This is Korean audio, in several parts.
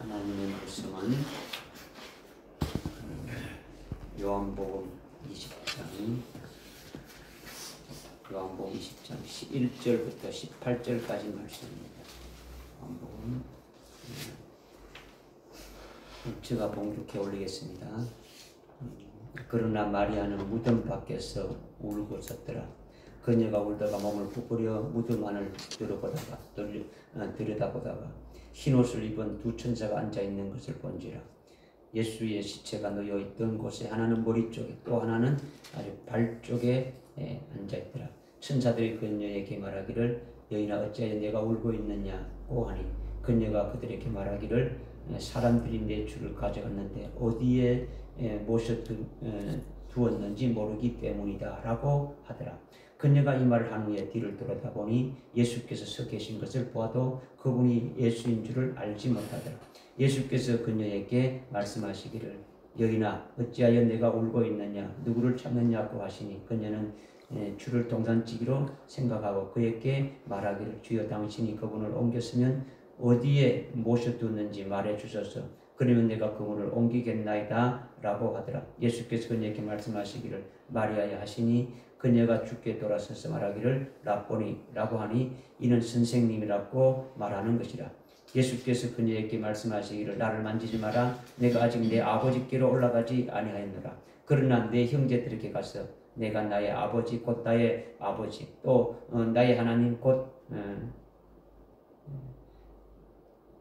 하나님의 말씀은 요한복음 20장 11절부터 18절까지 말씀입니다. 요한복음 제가 봉독해 올리겠습니다. 그러나 마리아는 무덤 밖에서 울고 섰더라. 그녀가 울다가 몸을 부풀려 무덤 안을 들여다보다가 흰옷을 입은 두 천사가 앉아있는 것을 본지라. 예수의 시체가 놓여있던 곳에 하나는 머리 쪽에 또 하나는 아주 발 쪽에 앉아있더라. 천사들이 그녀에게 말하기를 여인아 어찌하여 내가 울고 있느냐고 하니 그녀가 그들에게 말하기를 사람들이 내 주를 가져갔는데 어디에 모셔두었는지 모르기 때문이다 라고 하더라. 그녀가 이 말을 한 후에 뒤를 돌아다보니 예수께서 서 계신 것을 보아도 그분이 예수인 줄을 알지 못하더라. 예수께서 그녀에게 말씀하시기를 여인아 어찌하여 내가 울고 있느냐 누구를 찾느냐고 하시니 그녀는 주를 동산지기로 생각하고 그에게 말하기를 주여 당신이 그분을 옮겼으면 어디에 모셔두었는지 말해 주소서. 그러면 내가 그분을 옮기겠나이다 라고 하더라. 예수께서 그녀에게 말씀하시기를 마리아야 하시니 그녀가 주께 돌아서서 말하기를 라보니 라고 하니 이는 선생님이라고 말하는 것이라. 예수께서 그녀에게 말씀하시기를 나를 만지지 마라. 내가 아직 내 아버지께로 올라가지 아니하였노라. 그러나 내 형제들에게 가서 내가 나의 아버지 곧 나의 아버지 또 나의 하나님 곧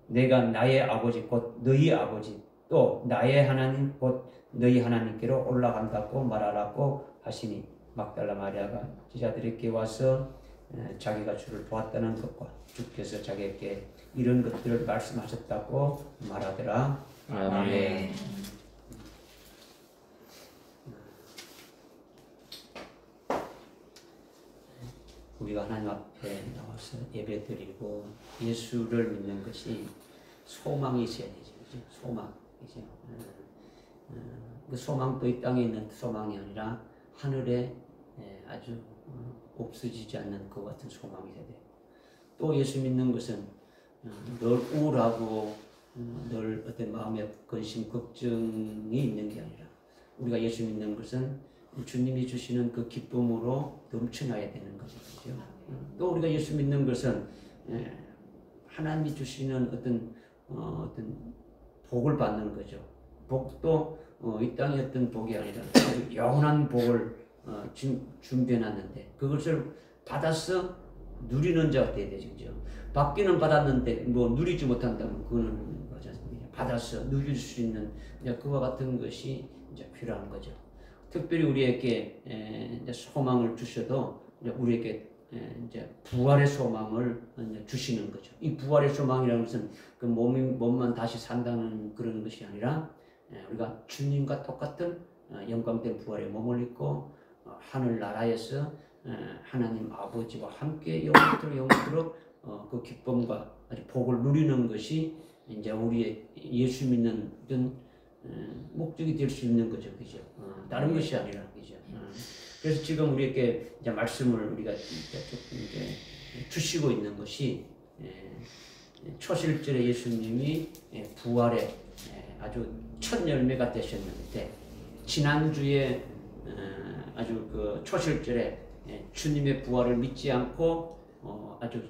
내가 나의 아버지 곧 너희 아버지 또 나의 하나님 곧 너희 하나님께로 올라간다고 말하라고 하시니 막달라 마리아가 제자들에게 와서 자기가 주를 보았다는 것과 주께서 자기에게 이런 것들을 말씀하셨다고 말하더라. 아멘. 우리가 하나님 앞에 나와서 예배드리고 예수를 믿는 것이 소망이 있어야 되죠. 그렇죠? 소망이죠. 그 소망도 이 땅에 있는 소망이 아니라 하늘에 아주 없어지지 않는 그 같은 소망이 돼야 돼요. 또 예수 믿는 것은 늘 우울하고 늘 어떤 마음의 근심, 걱정이 있는 게 아니라 우리가 예수 믿는 것은 주님이 주시는 그 기쁨으로 넘쳐나야 되는 거죠. 그렇죠? 또 우리가 예수 믿는 것은 하나님이 주시는 어떤 복을 받는 거죠. 복도 이 땅의 어떤 복이 아니라 영원한 복을 준비해놨는데 그것을 받아서 누리는 자가 되어야 되죠. 그죠? 받기는 받았는데 뭐 누리지 못한다면 그거는 거지 않습니까? 받아서 누릴 수 있는 그와 같은 것이 이제 필요한 거죠. 특별히 우리에게 이제 소망을 주셔도 이제 우리에게 이제 부활의 소망을 이제 주시는 거죠. 이 부활의 소망이라는 것은 그 몸만 다시 산다는 그런 것이 아니라 우리가 주님과 똑같은 영광된 부활의 몸을 입고 하늘 나라에서 하나님 아버지와 함께 영원토록 그 기쁨과 복을 누리는 것이 이제 우리의 예수 믿는 어떤 목적이 될 수 있는 거죠, 그죠? 다른 것이 아니라, 그죠? 그래서 지금 우리에게 이제 말씀을 우리가 이제 주시고 있는 것이 초실절에 예수님이 부활의 아주 첫 열매가 되셨는데 지난주에 아주 그 초실절에 주님의 부활을 믿지 않고 아주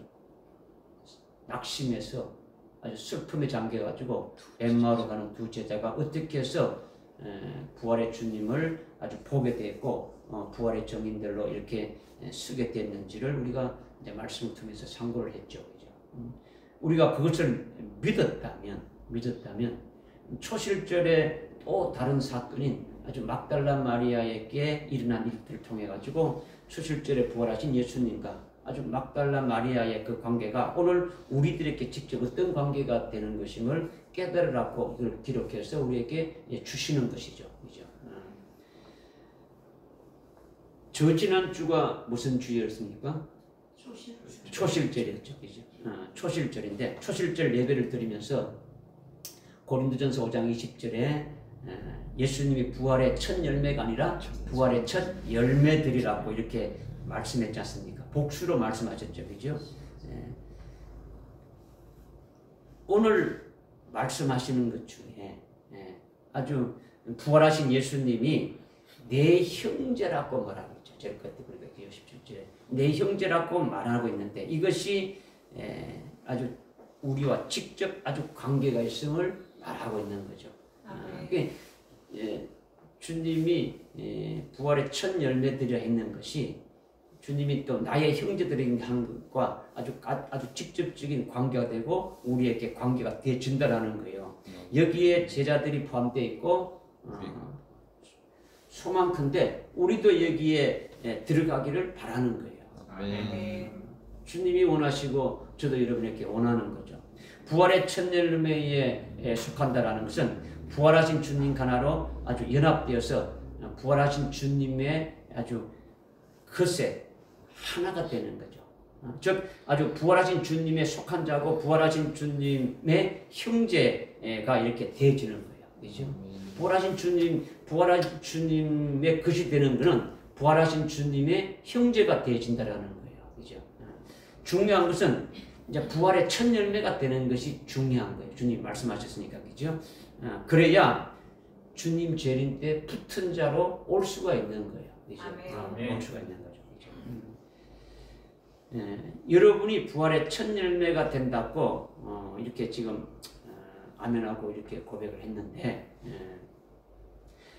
낙심해서 아주 슬픔에 잠겨가지고 엠마오로 가는 두 제자가 어떻게 해서 부활의 주님을 아주 보게 됐고 부활의 증인들로 이렇게 쓰게 됐는지를 우리가 이제 말씀을 통해서 상고를 했죠. 그죠? 우리가 그것을 믿었다면 초실절에 또 다른 사건인 아주 막달라 마리아에게 일어난 일들을 통해 가지고 초실절에 부활하신 예수님과 아주 막달라 마리아의 그 관계가 오늘 우리들에게 직접 어떤 관계가 되는 것임을 깨달으라고 그걸 기록해서 우리에게 주시는 것이죠. 그죠? 저 지난 주가 무슨 주였습니까? 초실절이었죠. 그죠? 초실절인데 초실절 예배를 드리면서 고린도전서 5장 20절에 예수님이 부활의 첫 열매가 아니라 부활의 첫 열매들이라고 이렇게 말씀했지 않습니까? 복수로 말씀하셨죠. 그죠? 오늘 말씀하시는 것 중에 아주 부활하신 예수님이 내 형제라고 말하고 있죠. 제일 끝에 보니까 17절에 내 형제라고 말하고 있는데 이것이 아주 우리와 직접 아주 관계가 있음을 말하고 있는 거죠. 주님이 부활의 첫 열매들이라 했는 것이 주님이 또 나의 형제들에게 한 것과 아주 직접적인 관계가 되고 우리에게 관계가 되어준다라는 거예요. 여기에 제자들이 포함되어 있고 소망컨대 우리도 여기에 들어가기를 바라는 거예요. 주님이 원하시고 저도 여러분에게 원하는 거죠. 부활의 첫 열매에 속한다라는 것은 부활하신 주님 하나로 아주 연합되어서 부활하신 주님의 아주 것에 하나가 되는 거죠. 즉 아주 부활하신 주님의 속한 자고 부활하신 주님의 형제가 이렇게 되어지는 거예요. 그렇죠? 부활하신 주님의 것이 되는 것은 부활하신 주님의 형제가 되어진다라는 거예요. 그렇죠? 중요한 것은 이제 부활의 첫 열매가 되는 것이 중요한 거예요. 주님 말씀하셨으니까. 그렇죠? 그래야 주님 재림 때 붙은 자로 올 수가 있는 거예요. 그렇죠? 올 수가 있는 거죠. 여러분이 부활의 첫 열매가 된다고 이렇게 지금 아멘하고 이렇게 고백을 했는데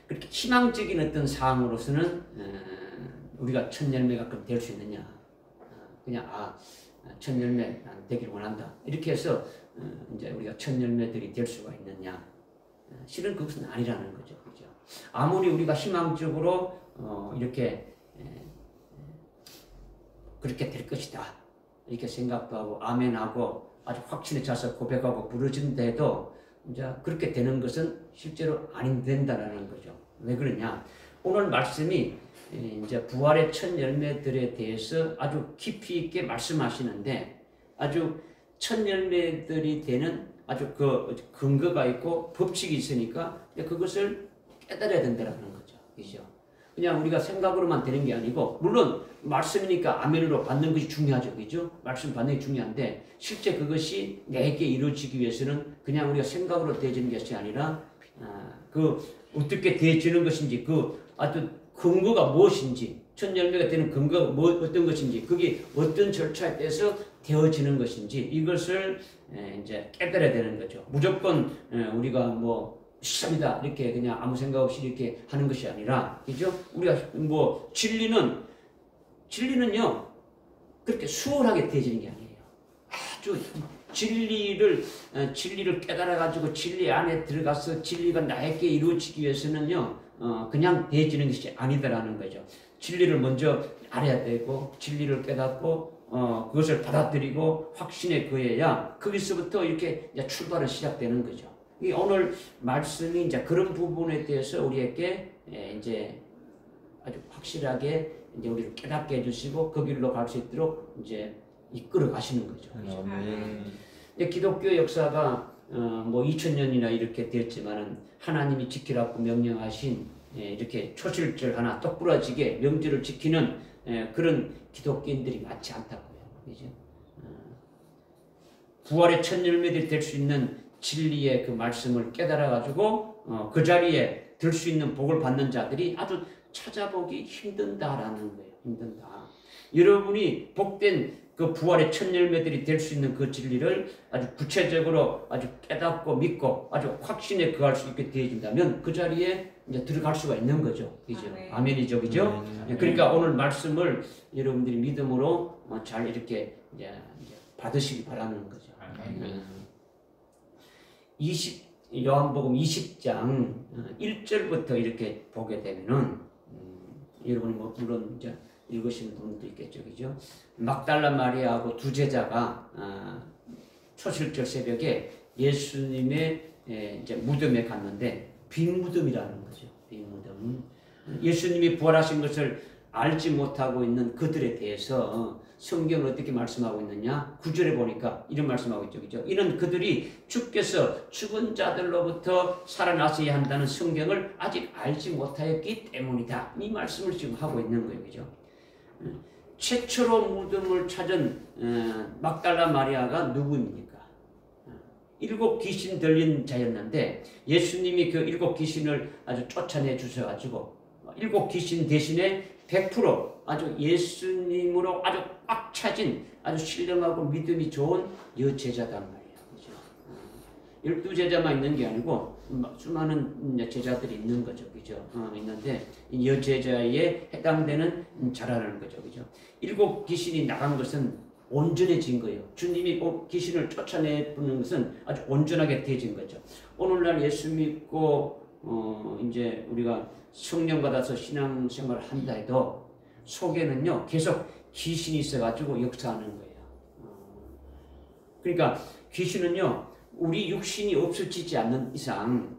그렇게 희망적인 어떤 사항으로서는 우리가 첫 열매가 그럼 될 수 있느냐? 그냥 첫 열매 되길 원한다. 이렇게 해서 이제 우리가 첫 열매들이 될 수가 있느냐? 실은 그것은 아니라는 거죠. 그죠? 아무리 우리가 희망적으로 이렇게 그렇게 될 것이다. 이렇게 생각도 하고 아멘하고 아주 확신에 차서 고백하고 부르짖는데도 이제 그렇게 되는 것은 실제로 안 된다라는 거죠. 왜 그러냐? 오늘 말씀이 이제 부활의 첫 열매들에 대해서 아주 깊이 있게 말씀하시는데 아주 첫 열매들이 되는 아주 그 근거가 있고 법칙이 있으니까 그것을 깨달아야 된다는 거죠. 그죠? 그냥 우리가 생각으로만 되는 게 아니고 물론 말씀이니까 아멘으로 받는 것이 중요하죠. 그죠? 말씀 받는 게 중요한데 실제 그것이 내게 이루어지기 위해서는 그냥 우리가 생각으로 되어지는 것이 아니라 그 어떻게 되어지는 것인지 그 아주 근거가 무엇인지 첫 열매가 되는 근거가 어떤 것인지 그게 어떤 절차에 따라서 되어지는 것인지 이것을 이제 깨달아야 되는 거죠. 무조건 우리가 뭐 시작이다 이렇게 그냥 아무 생각 없이 이렇게 하는 것이 아니라 그죠? 우리가 뭐 진리는요 그렇게 수월하게 되어지는 게 아니에요. 아주 진리를 깨달아 가지고 진리 안에 들어가서 진리가 나에게 이루어지기 위해서는요 그냥 되어지는 것이 아니다라는 거죠. 진리를 먼저 알아야 되고 진리를 깨닫고 그것을 받아들이고 확신에 거해야 거기서부터 이렇게 출발은 시작되는 거죠. 오늘 말씀이 이제 그런 부분에 대해서 우리에게 이제 아주 확실하게 이제 우리를 깨닫게 해주시고 그 길로 갈 수 있도록 이제 이끌어 가시는 거죠. 기독교 역사가 뭐 2000년이나 이렇게 되었지만은 하나님이 지키라고 명령하신 이렇게 초실절 하나 똑부러지게 명절을 지키는 그런 기독교인들이 많지 않다고요. 그죠? 부활의 첫 열매들이 될 수 있는 진리의 그 말씀을 깨달아 가지고 그 자리에 들 수 있는 복을 받는 자들이 아주 찾아보기 힘든다라는 거예요. 힘든다. 여러분이 복된 그 부활의 첫 열매들이 될 수 있는 그 진리를 아주 구체적으로 아주 깨닫고 믿고 아주 확신에 거할 수 있게 되어진다면 그 자리에 이제 들어갈 수가 있는 거죠. 그죠? 아멘이죠. 그죠? 그러니까 오늘 말씀을 여러분들이 믿음으로 잘 이렇게 이제 받으시기 바라는 거죠. 요한복음 20장 1절부터 이렇게 보게 되면은 여러분이 뭐 물론 이제 읽으시는 분도 있겠죠, 그죠? 막달라 마리아하고 두 제자가 초실절 새벽에 예수님의 이제 무덤에 갔는데 빈 무덤이라는 거죠. 빈 무덤. 예수님이 부활하신 것을 알지 못하고 있는 그들에 대해서 성경은 어떻게 말씀하고 있느냐? 9절에 보니까 이런 말씀하고 있죠. 그죠? 이는 그들이 주께서 죽은 자들로부터 살아나셔야 한다는 성경을 아직 알지 못하였기 때문이다. 이 말씀을 지금 하고 있는 거예요. 그죠? 최초로 무덤을 찾은 막달라 마리아가 누구입니까? 일곱 귀신 들린 자였는데 예수님이 그 일곱 귀신을 아주 쫓아내 주셔가지고 일곱 귀신 대신에 100% 아주 예수님으로 아주 꽉 차진 아주 신령하고 믿음이 좋은 여제자단 말이야. 그죠? 12제자만 있는 게 아니고 수많은 제자들이 있는 거죠. 그죠? 있는데 이 여제자에 해당되는 자라는 거죠. 그죠? 일곱 귀신이 나간 것은 온전해진 거예요. 주님이 귀신을 쫓아내는 것은 아주 온전하게 되어진 거죠. 오늘날 예수 믿고 이제 우리가 성령 받아서 신앙생활을 한다 해도 속에는요 계속 귀신이 있어가지고 역사하는 거예요. 그러니까 귀신은요 우리 육신이 없어지지 않는 이상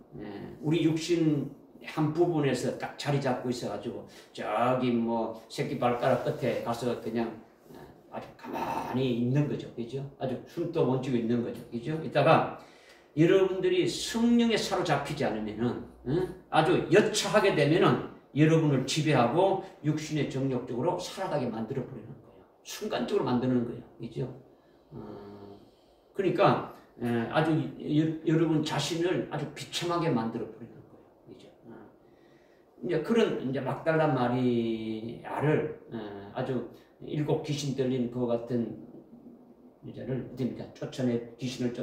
우리 육신 한 부분에서 딱 자리 잡고 있어가지고 저기 뭐 새끼 발가락 끝에 가서 그냥 아주 가만히 있는 거죠. 그죠? 아주 숨도 못 쉬고 있는 거죠. 그죠? 이따가 여러분들이 성령에 사로잡히지 않으면은 아주 여차하게 되면은 여러분을 지배하고 육신의 정욕적으로 살아가게 만들어 버리는 거예요. 순간적으로 만드는 거예요. 그죠? 그러니까 아주 여러분 자신을 아주 비참하게 만들어 버리는 거예요. 그죠? 이제 그런 이제 막달라 마리아를 아주 일곱 귀신 들린 그 같은 여자를 됩니다.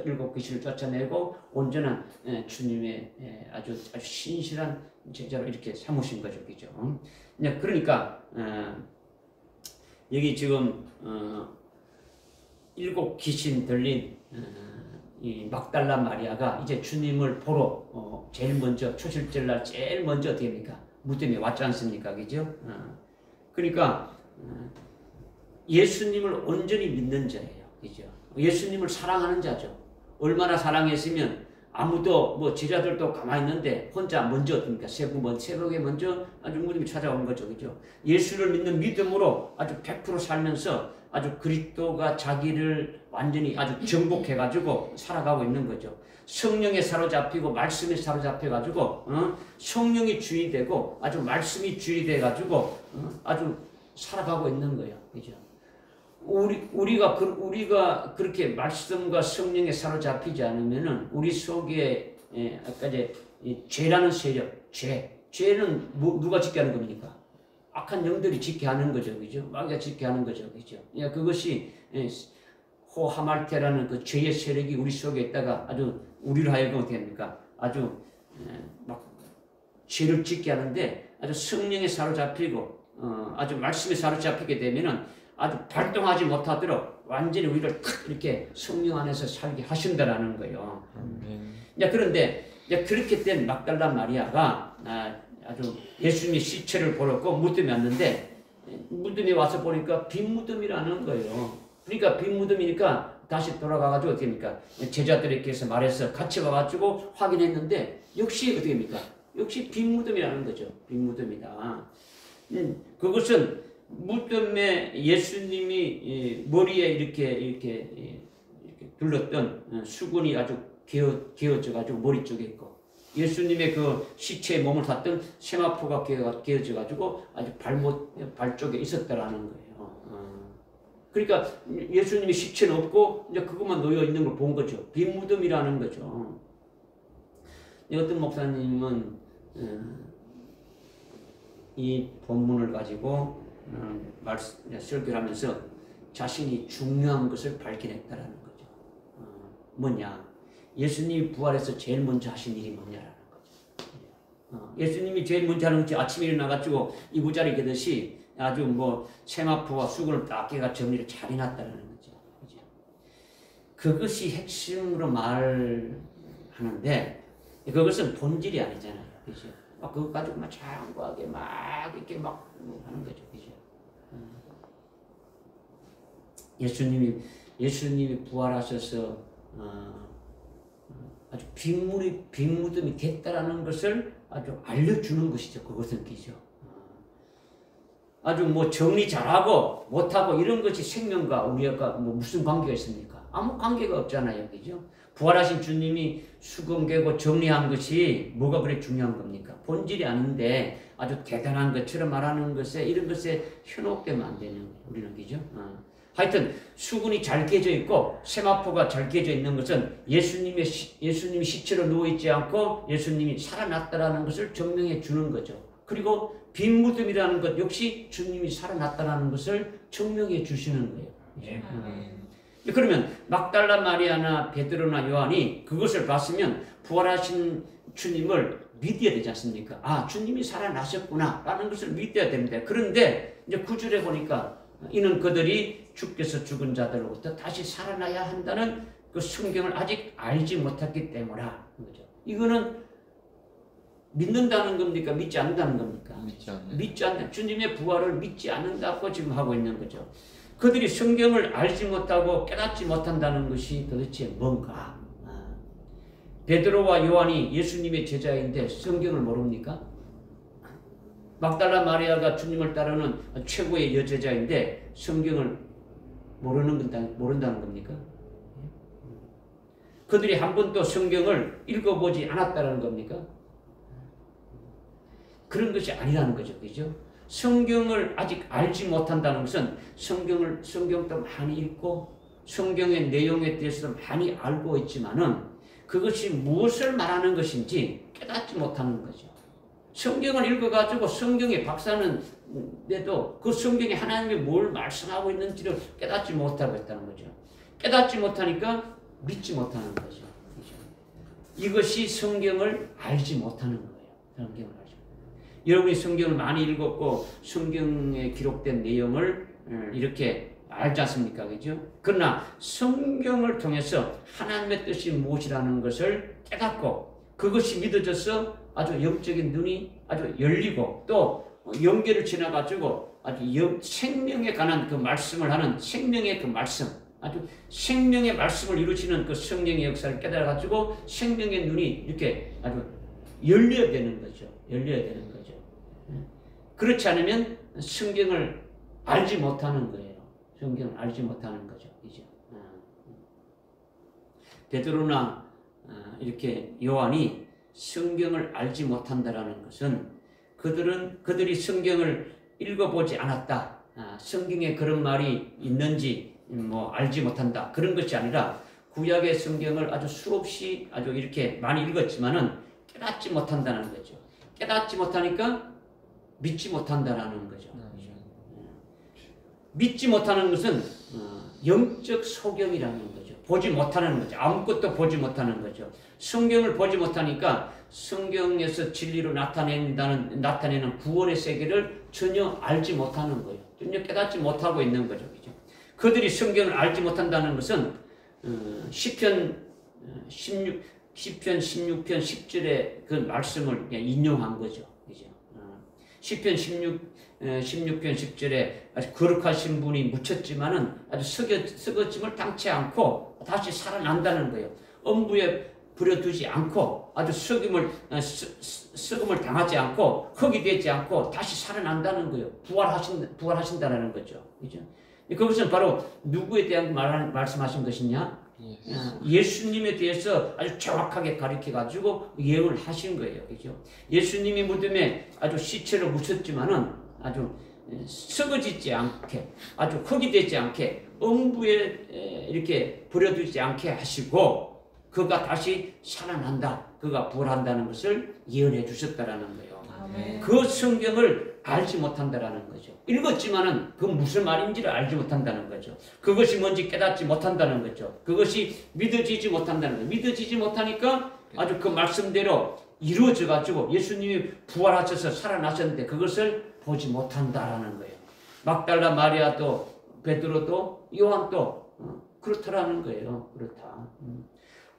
일곱 귀신을 쫓아내고 온전한 주님의 아주 신실한 제자로 이렇게 삼으신 거죠, 그죠? 그러니까 여기 지금 일곱 귀신 들린 이 막달라 마리아가 이제 주님을 보러 제일 먼저 초실절 날 제일 먼저 어떻게 됩니까? 무덤에 왔지 않습니까, 그죠? 그러니까 예수님을 온전히 믿는 자예요. 그죠? 예수님을 사랑하는 자죠. 얼마나 사랑했으면 아무도 뭐 제자들도 가만히 있는데 혼자 먼저 어떻습니까? 새벽에 먼저 아주 무덤이 찾아온 거죠. 그죠? 예수를 믿는 믿음으로 아주 100% 살면서 아주 그리스도가 자기를 완전히 아주 정복해가지고 살아가고 있는 거죠. 성령에 사로잡히고 말씀에 사로잡혀가지고 성령이 주인이 되고 아주 말씀이 주인이 돼가지고 아주 살아가고 있는 거예요. 그죠? 우리가 그렇게 말씀과 성령에 사로잡히지 않으면은 우리 속에 아까 이제 죄라는 세력, 죄는 누가 짓게 하는 겁니까? 악한 영들이 짓게 하는 거죠, 그죠? 마귀가 짓게 하는 거죠, 그죠? 그것이 호하말테라는 그 죄의 세력이 우리 속에 있다가 아주 우리를 하여금 어떻게 합니까? 아주 막 죄를 짓게 하는데 아주 성령에 사로잡히고 아주 말씀에 사로잡히게 되면은 아주 발동하지 못하도록 완전히 우리를 탁 이렇게 성령 안에서 살게 하신다라는 거예요. 그런데 그렇게 된 막달라 마리아가 아주 예수님의 시체를 보러 무덤에 왔는데 무덤에 와서 보니까 빈 무덤이라는 거예요. 그러니까 빈 무덤이니까 다시 돌아가가지고 어떻게 합니까? 제자들에게서 말해서 같이 와가지고 확인했는데 역시 어떻게 합니까? 역시 빈 무덤이라는 거죠. 빈 무덤이다. 그것은 무덤에 예수님이 머리에 이렇게 둘렀던 수건이 아주 개어져가지고 머리 쪽에 있고 예수님의 그 시체에 몸을 탔던 세마포가 개어져가지고 아주 발 쪽에 있었다라는 거예요. 그러니까 예수님의 시체는 없고 이제 그것만 놓여 있는 걸 본 거죠. 빈 무덤이라는 거죠. 어떤 목사님은 이 본문을 가지고 설교를 하면서 자신이 중요한 것을 발견했다라는 거죠. 뭐냐? 예수님이 부활해서 제일 먼저 하신 일이 뭐냐라는 거죠. 예수님이 제일 먼저 하는 것이 아침에 일어나가지고 이부자리 개듯이 아주 뭐 세마포와 수건을 딱 깨가 정리를 잘 해놨다라는 거죠. 그죠? 그것이 핵심으로 말하는데 그것은 본질이 아니잖아요. 그죠? 그것 가지고 막 장구하게 막 이렇게 막 하는 거죠. 그죠? 예수님이 부활하셔서 아주 빈 무덤이 됐다라는 것을 아주 알려주는 것이죠. 그것은 그죠. 아주 뭐 정리 잘하고 못하고 이런 것이 생명과 우리가 뭐 무슨 관계가 있습니까? 아무 관계가 없잖아요. 그죠? 부활하신 주님이 수건 개고 정리한 것이 뭐가 그렇게 중요한 겁니까? 본질이 아닌데 아주 대단한 것처럼 말하는 것에 이런 것에 현혹되면 안 되는 거예요. 우리는 그죠? 하여튼 수군이 잘 깨져 있고 세마포가 잘 깨져 있는 것은 예수님이 시체로 누워있지 않고 예수님이 살아났다라는 것을 증명해 주는 거죠. 그리고 빈 무덤이라는 것 역시 주님이 살아났다라는 것을 증명해 주시는 거예요. 예. 그러면 막달라 마리아나 베드로나 요한이 그것을 봤으면 부활하신 주님을 믿어야 되지 않습니까? 아, 주님이 살아나셨구나 라는 것을 믿어야 됩니다. 그런데 이제 9절에 보니까 이는 그들이 주께서 죽은 자들로부터 다시 살아나야 한다는 그 성경을 아직 알지 못했기 때문이라. 이거는 믿는다는 겁니까? 믿지 않는다는 겁니까? 믿지 않는, 주님의 부활을 믿지 않는다고 지금 하고 있는 거죠. 그들이 성경을 알지 못하고 깨닫지 못한다는 것이 도대체 뭔가? 베드로와 요한이 예수님의 제자인데 성경을 모릅니까? 막달라 마리아가 주님을 따르는 최고의 여제자인데 성경을 모른다는 겁니까? 그들이 한 번도 성경을 읽어보지 않았다는 겁니까? 그런 것이 아니라는 거죠. 그죠? 성경을 아직 알지 못한다는 것은 성경도 많이 읽고 성경의 내용에 대해서 많이 알고 있지만은 그것이 무엇을 말하는 것인지 깨닫지 못하는 거죠. 성경을 읽어가지고 성경의 박사는데도 그 성경에 하나님이 뭘 말씀하고 있는지를 깨닫지 못하고 있다는 거죠. 깨닫지 못하니까 믿지 못하는 거죠. 그렇죠? 이것이 성경을 알지 못하는 거예요. 성경을 알지 못하는. 여러분이 성경을 많이 읽었고 성경에 기록된 내용을 이렇게 알지 않습니까? 그죠? 그러나 성경을 통해서 하나님의 뜻이 무엇이라는 것을 깨닫고 그것이 믿어져서 아주 영적인 눈이 아주 열리고 또 영계를 지나가지고 아주 생명에 관한 그 말씀을 하는 생명의 그 말씀, 아주 생명의 말씀을 이루시는 그 성령의 역사를 깨달아가지고 생명의 눈이 이렇게 아주 열려야 되는 거죠. 열려야 되는 거죠. 그렇지 않으면 성경을 알지 못하는 거예요. 성경을 알지 못하는 거죠. 그죠? 베드로나 이렇게 요한이 성경을 알지 못한다라는 것은 그들이 성경을 읽어보지 않았다. 성경에 그런 말이 있는지 알지 못한다. 그런 것이 아니라 구약의 성경을 아주 수없이 아주 이렇게 많이 읽었지만은 깨닫지 못한다는 거죠. 깨닫지 못하니까 믿지 못한다라는 거죠. 믿지 못하는 것은 영적 소경이라는 거죠. 보지 못하는 거죠. 아무것도 보지 못하는 거죠. 성경을 보지 못하니까 성경에서 진리로 나타내는 구원의 세계를 전혀 알지 못하는 거예요. 전혀 깨닫지 못하고 있는 거죠. 그죠? 그들이 성경을 알지 못한다는 것은 시편 16편 10절의 그 말씀을 그냥 인용한 거죠. 그죠? 시편 16편 10절에 아주 거룩하신 분이 묻혔지만은 아주 썩어짐을 당치 않고 다시 살아난다는 거예요. 엄부에 버려두지 않고 아주 썩음을 당하지 않고 흙이 되지 않고 다시 살아난다는 거예요. 부활하신다는 거죠. 그죠? 그것은 바로 누구에 대한 말씀하신 것이냐? 예수님에 대해서 아주 정확하게 가르쳐가지고 예언을 하신 거예요. 그죠? 예수님이 무덤에 아주 시체로 묻혔지만은 아주 썩어지지 않게, 아주 흙이 되지 않게, 엄부에 이렇게 버려두지 않게 하시고, 그가 다시 살아난다, 그가 부활한다는 것을 예언해 주셨다라는 거예요. 아멘. 그 성경을 알지 못한다라는 거죠. 읽었지만은 그 무슨 말인지를 알지 못한다는 거죠. 그것이 뭔지 깨닫지 못한다는 거죠. 그것이 믿어지지 못한다는 거죠. 믿어지지 못하니까 아주 그 말씀대로 이루어져 가지고 예수님이 부활하셔서 살아나셨는데 그것을 보지 못한다라는 거예요. 막달라 마리아도 베드로도 요한도 그렇다라는 거예요. 그렇다.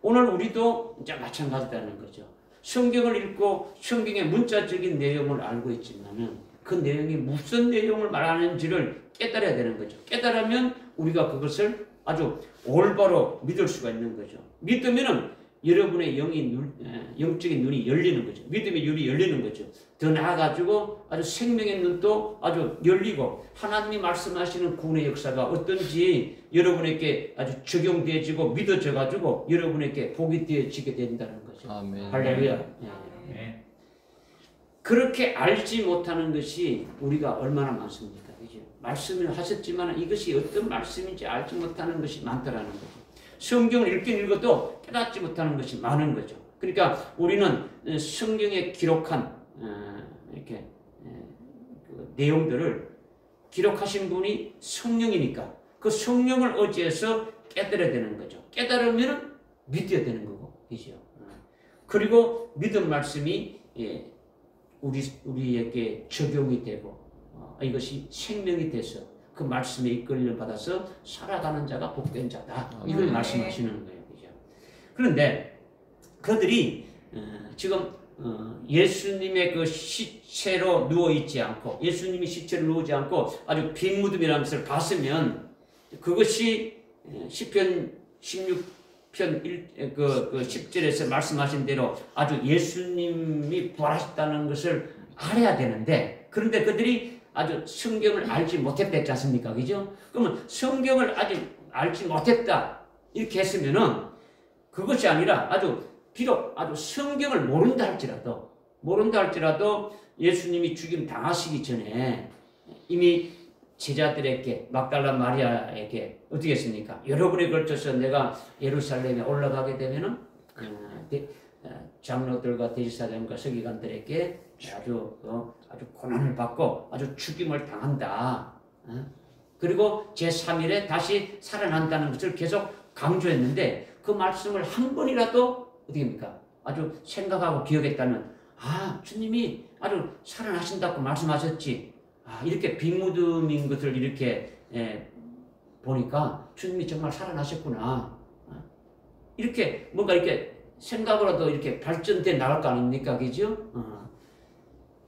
오늘 우리도 이제 마찬가지다는 거죠. 성경을 읽고 성경의 문자적인 내용을 알고 있지만은 그 내용이 무슨 내용을 말하는지를 깨달아야 되는 거죠. 깨달으면 우리가 그것을 아주 올바로 믿을 수가 있는 거죠. 믿으면은 여러분의 영적인 눈이 열리는 거죠. 믿음의 눈이 열리는 거죠. 더 나아가지고 아주 생명의 눈도 아주 열리고 하나님이 말씀하시는 구원의 역사가 어떤지 여러분에게 아주 적용되어지고 믿어져가지고 여러분에게 복이 되어지게 된다는 거죠. 아멘. 할렐루야. 그렇게 알지 못하는 것이 우리가 얼마나 많습니까? 이제 말씀을 하셨지만 이것이 어떤 말씀인지 알지 못하는 것이 많다라는 거죠. 성경을 읽긴 읽어도 깨닫지 못하는 것이 많은 거죠. 그러니까 우리는 성경에 기록한 이렇게 그 내용들을 기록하신 분이 성령이니까 그 성령을 의지해서 깨달아야 되는 거죠. 깨달으면 믿어야 되는 거고, 그죠? 그리고 믿음 말씀이 우리에게 적용이 되고 이것이 생명이 돼서 그 말씀에 이끌림 받아서 살아가는 자가 복된 자다. 이걸 말씀하시는 거예요, 그죠? 그런데 그들이 지금 예수님의 그 시체로 누워 있지 않고 예수님이 시체로 누우지 않고 아주 빈 무덤이라는 것을 봤으면 그것이 시편 16편 10절에서 말씀하신 대로 아주 예수님이 부활하셨다는 것을 알아야 되는데, 그런데 그들이 아주 성경을 알지 못했지 않습니까? 그죠? 그러면 성경을 아직 알지 못했다 이렇게 했으면은 그것이 아니라 비록 아주 성경을 모른다 할지라도 예수님이 죽임 당하시기 전에 이미 제자들에게 막달라 마리아에게 어떻게 했습니까? 여러 번에 걸쳐서 내가 예루살렘에 올라가게 되면은 장로들과 대제사장과 서기관들에게 아주 고난을 받고 아주 죽임을 당한다. 그리고 제3일에 다시 살아난다는 것을 계속 강조했는데 그 말씀을 한 번이라도 어떻게 합니까? 아주 생각하고 기억했다는, 주님이 아주 살아나신다고 말씀하셨지. 이렇게 빈 무덤인 것을 이렇게 보니까 주님이 정말 살아나셨구나. 이렇게 뭔가 이렇게 생각으로도 이렇게 발전돼 나갈 거 아닙니까? 그죠?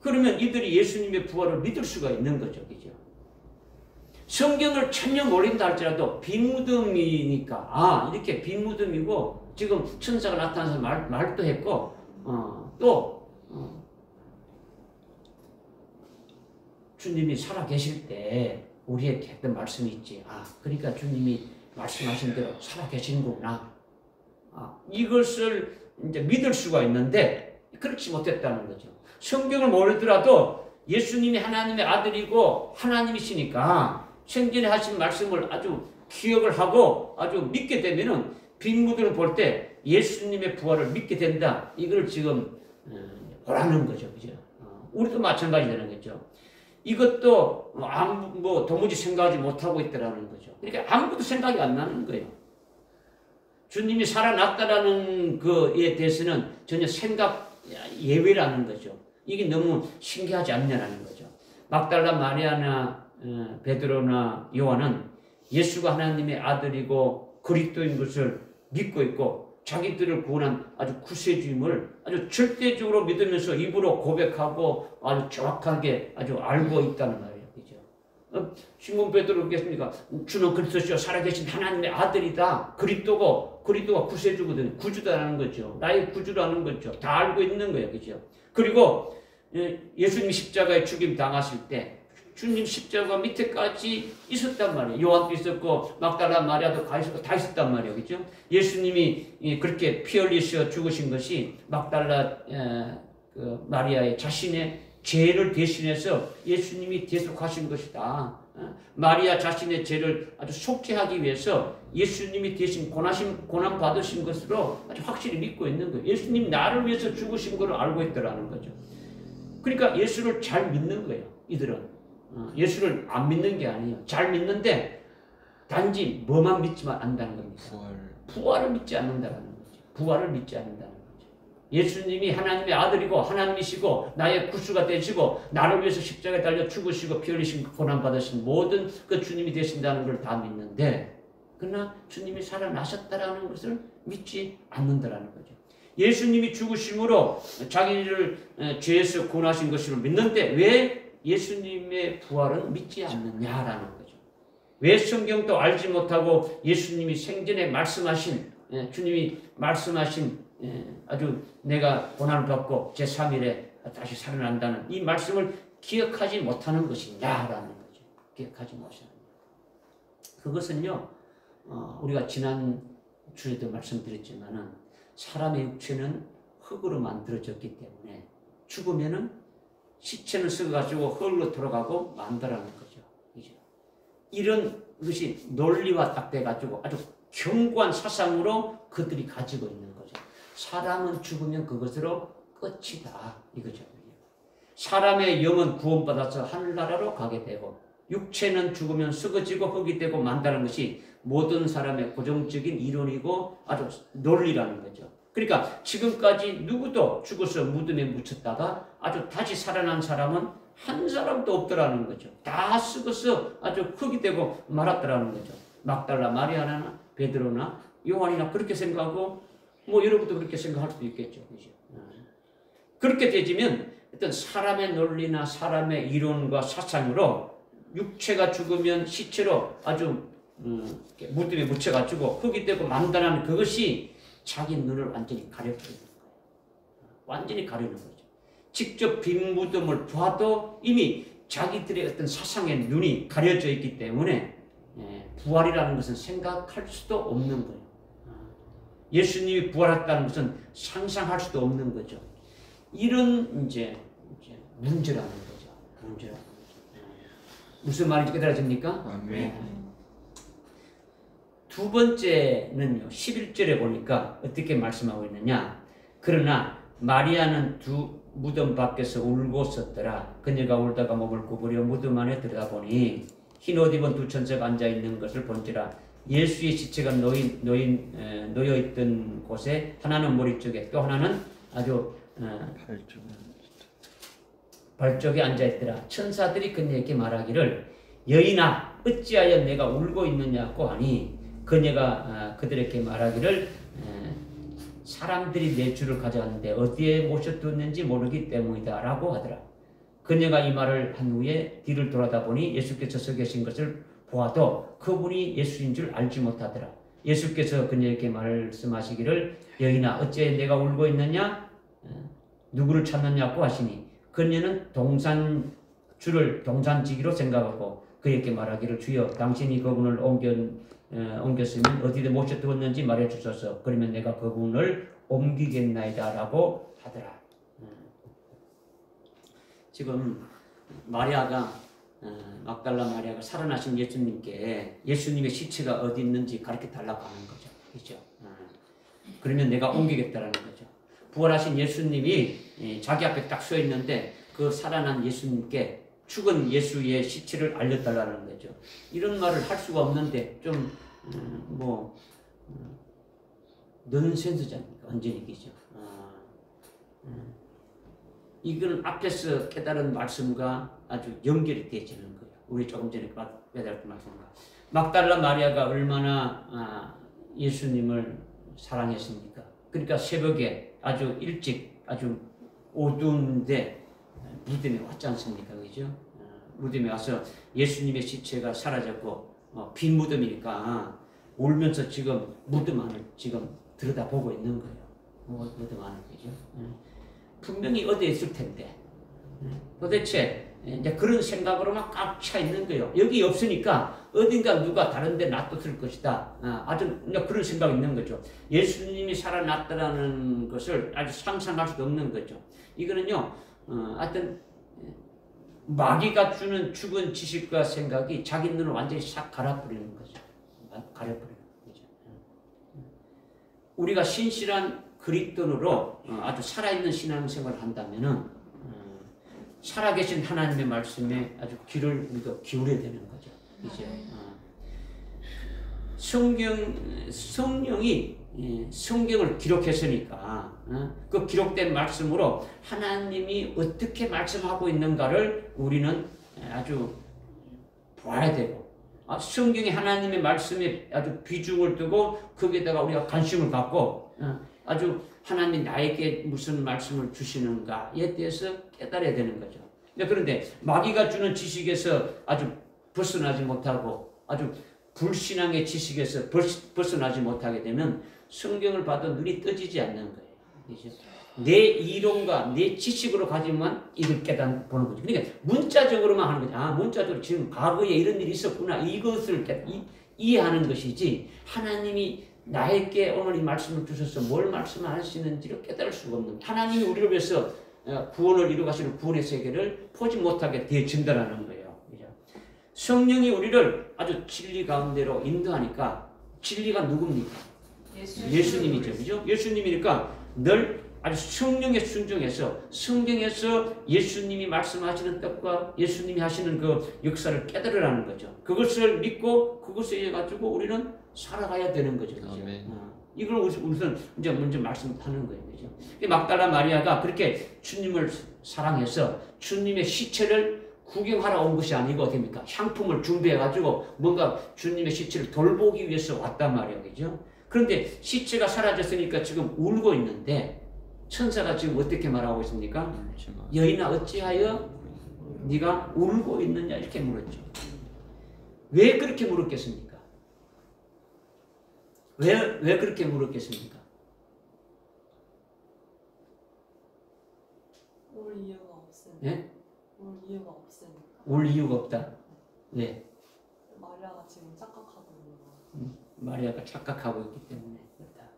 그러면 이들이 예수님의 부활을 믿을 수가 있는 거죠. 그죠? 성경을 전혀 모른다 할지라도 빈 무덤이니까, 이렇게 빈 무덤이고, 지금 천사가 나타나서 말도 했고, 주님이 살아계실 때 우리에게 했던 말씀이 있지. 그러니까 주님이 말씀하신 대로 살아계시는구나. 이것을 이제 믿을 수가 있는데, 그렇지 못했다는 거죠. 성경을 모르더라도 예수님이 하나님의 아들이고 하나님이시니까 생전에 하신 말씀을 아주 기억을 하고 아주 믿게 되면은 빈 무덤을 볼 때 예수님의 부활을 믿게 된다. 이걸 지금 보라는 거죠. 그죠? 우리도 마찬가지 되는 거죠. 이것도 도무지 생각하지 못하고 있다라는 거죠. 그러니까 아무것도 생각이 안 나는 거예요. 주님이 살아났다라는 것에 대해서는 전혀 생각 예외라는 거죠. 이게 너무 신기하지 않냐라는 거죠. 막달라 마리아나 베드로나 요한은 예수가 하나님의 아들이고 그리스도인 것을 믿고 있고 자기들을 구원한 아주 구세주임을 아주 절대적으로 믿으면서 입으로 고백하고 아주 정확하게 아주 알고 있다는 말이에요. 그죠? 시몬 베드로 그랬습니까? 주는 그리스도시요 살아계신 하나님의 아들이다. 그리스도가 구세주거든요. 구주다라는 거죠. 나의 구주라는 거죠. 다 알고 있는 거예요. 그죠? 그리고 예수님이 십자가에 죽임 당하실 때 주님 십자가 밑에까지 있었단 말이에요. 요한도 있었고 막달라 마리아도 가 있었고 다 있었단 말이에요. 그죠? 예수님이 그렇게 피 흘리셔 죽으신 것이 막달라 마리아의 자신의 죄를 대신해서 예수님이 대속하신 것이다. 마리아 자신의 죄를 아주 속죄하기 위해서 예수님이 대신 고난 받으신 것으로 아주 확실히 믿고 있는 거예요. 예수님이 나를 위해서 죽으신 것을 알고 있더라는 거죠. 그러니까 예수를 잘 믿는 거예요. 이들은. 예수를 안 믿는 게 아니에요. 잘 믿는데 단지 뭐만 믿지만 않는다는 겁니다. 부활을 믿지 않는다는 거죠. 부활을 믿지 않는다는 거죠. 예수님이 하나님의 아들이고 하나님이시고 나의 구주가 되시고 나를 위해서 십자가에 달려 죽으시고 피 흘리신 고난 받으신 모든 그 주님이 되신다는 걸 다 믿는데, 그러나 주님이 살아나셨다라는 것을 믿지 않는다라는 거죠. 예수님이 죽으심으로 자기를 죄에서 구원하신 것을 믿는데 왜 예수님의 부활은 믿지 않느냐라는 거죠. 왜 성경도 알지 못하고 예수님이 생전에 말씀하신 주님이 말씀하신 아주 내가 고난을 받고 제3일에 다시 살아난다는 이 말씀을 기억하지 못하는 것이냐라는 거죠. 기억하지 못하는 것. 그것은요, 우리가 지난 주에도 말씀드렸지만은 사람의 육체는 흙으로 만들어졌기 때문에 죽으면은 시체는 썩어가지고 흙으로 돌아가고 만다라는 거죠. 그죠? 이런 것이 논리와 딱돼가지고 아주 견고한 사상으로 그들이 가지고 있는 거죠. 사람은 죽으면 그것으로 끝이다 이거죠. 사람의 영은 구원받아서 하늘나라로 가게 되고 육체는 죽으면 썩어지고 흙이 되고 만다는 것이 모든 사람의 고정적인 이론이고 아주 논리라는 거죠. 그러니까 지금까지 누구도 죽어서 무덤에 묻혔다가 아주 다시 살아난 사람은 한 사람도 없더라는 거죠. 다 썩어서 아주 흙이 되고 말았더라는 거죠. 막달라 마리아나 베드로나 요한이나 그렇게 생각하고 뭐 여러분도 그렇게 생각할 수도 있겠죠. 그죠? 그렇게 되지면 어떤 사람의 논리나 사람의 이론과 사상으로 육체가 죽으면 시체로 아주 무덤에 묻혀가지고 흙이 되고 만다는 그것이 자기 눈을 완전히 가려버리는 거예요. 완전히 가리는 거죠. 직접 빈 무덤을 봐도 이미 자기들의 어떤 사상의 눈이 가려져 있기 때문에 부활이라는 것은 생각할 수도 없는 거예요. 예수님이 부활했다는 것은 상상할 수도 없는 거죠. 이런 이제 문제라는 거죠. 문제라는 거죠. 무슨 말인지 깨달아집니까? 두 번째는요. 11절에 보니까 어떻게 말씀하고 있느냐. 그러나 마리아는 두 무덤 밖에서 울고 섰더라. 그녀가 울다가 몸을 구부려 무덤 안에 들여다보니 흰 옷 입은 두 천사가 앉아있는 것을 본지라. 예수의 시체가 놓여있던 곳에 하나는 머리 쪽에 또 하나는 아주 발 쪽에 앉아있더라. 천사들이 그녀에게 말하기를 여인아 어찌하여 내가 울고 있느냐고 하니 그녀가 그들에게 말하기를 사람들이 내 주를 가져갔는데 어디에 모셔두었는지 모르기 때문이다 라고 하더라. 그녀가 이 말을 한 후에 뒤를 돌아다 보니 예수께서 서 계신 것을 보아도 그분이 예수인 줄 알지 못하더라. 예수께서 그녀에게 말씀하시기를 여인아 어찌 내가 울고 있느냐 누구를 찾느냐고 하시니 그녀는 주를 동산지기로 생각하고 그에게 말하기를 주여 당신이 그분을 옮겼으면 어디에 모셔두었는지 말해주소서. 그러면 내가 그분을 옮기겠나이다 라고 하더라. 지금 마리아가 막달라 마리아가 살아나신 예수님께 예수님의 시체가 어디 있는지 가르쳐 달라고 하는 거죠. 그렇죠? 그러면 내가 옮기겠다라는 거죠. 부활하신 예수님이 자기 앞에 딱 서 있는데 그 살아난 예수님께 죽은 예수의 시체를 알려달라는 거죠. 이런 말을 할 수가 없는데 좀 넌센스잖아요. 완전히 그죠. 이건 앞에서 깨달은 말씀과 아주 연결이 되어지는 거예요. 우리 조금 전에 깨달은 말씀과. 막달라 마리아가 얼마나 예수님을 사랑했습니까? 그러니까 새벽에 아주 일찍 아주 어두운데 무덤에 왔지 않습니까? 그죠? 무덤에 와서 예수님의 시체가 사라졌고 빈 무덤이니까 울면서 지금 무덤 안을 지금 들여다보고 있는 거예요. 무덤 안을. 그죠? 분명히 어디에 있을 텐데 도대체 이제 그런 생각으로만 꽉 차 있는 거예요. 여기 없으니까 어딘가 누가 다른 데 놔뒀을 것이다. 아주 그런 생각이 있는 거죠. 예수님이 살아났다는 것을 아주 상상할 수도 없는 거죠. 이거는요, 하여튼 마귀가 주는 죽은 지식과 생각이 자기 눈을 완전히 싹 갈아버리는 거죠. 가려버리는 거죠. 우리가 신실한 그리스도인으로 아주 살아있는 신앙생활을 한다면은 살아계신 하나님의 말씀에 아주 귀를 우리가 기울여야 되는 거죠. 이제 성령이 성경을 기록했으니까 그 기록된 말씀으로 하나님이 어떻게 말씀하고 있는가를 우리는 아주 봐야 되고 성경이 하나님의 말씀에 아주 비중을 두고 거기에다가 우리가 관심을 갖고 아주 하나님 나에게 무슨 말씀을 주시는가에 대해서 깨달아야 되는 거죠. 그런데 마귀가 주는 지식에서 아주 벗어나지 못하고 아주 불신앙의 지식에서 벗어나지 못하게 되면 성경을 봐도 눈이 떠지지 않는 거예요. 그렇죠? 내 이론과 내 지식으로 가지만 이걸 깨닫보는 거죠. 그러니까 문자적으로만 하는 거죠. 문자적으로 지금 과거에 이런 일이 있었구나. 이것을 이해하는 것이지 하나님이 나에게 오늘 이 말씀을 주셔서 뭘 말씀하시는지를 깨달을 수가 없는 하나님이 우리를 위해서 구원을 이루가시는 구원의 세계를 보지 못하게 되어 진다라는 거예요. 그죠? 성령이 우리를 아주 진리 가운데로 인도하니까 진리가 누굽니까? 예수님이죠. 그죠? 예수님이니까 늘 아주 성령에 순종해서 성경에서 예수님이 말씀하시는 뜻과 예수님이 하시는 그 역사를 깨달으라는 거죠. 그것을 믿고 그것에 의해 가지고 우리는 살아가야 되는 거죠. 그죠? 이걸 우선 이제 먼저 말씀하는 거예요. 그죠? 막달라 마리아가 그렇게 주님을 사랑해서 주님의 시체를 구경하러 온 것이 아니고 어떻습니까? 향품을 준비해가지고 뭔가 주님의 시체를 돌보기 위해서 왔단 말이에요. 그죠? 그런데 시체가 사라졌으니까 지금 울고 있는데 천사가 지금 어떻게 말하고 있습니까? 여인아 어찌하여 네가 울고 있느냐 이렇게 물었죠. 왜 그렇게 물었겠습니까? 왜 그렇게 물었겠습니까? 울 이유가 없으니까. 네? 울 이유가 없으니까. 울 이유가 없다. 네. 마리아가 지금 착각하고 있는 거. 마리아가 착각하고 있기 때문에 그렇다.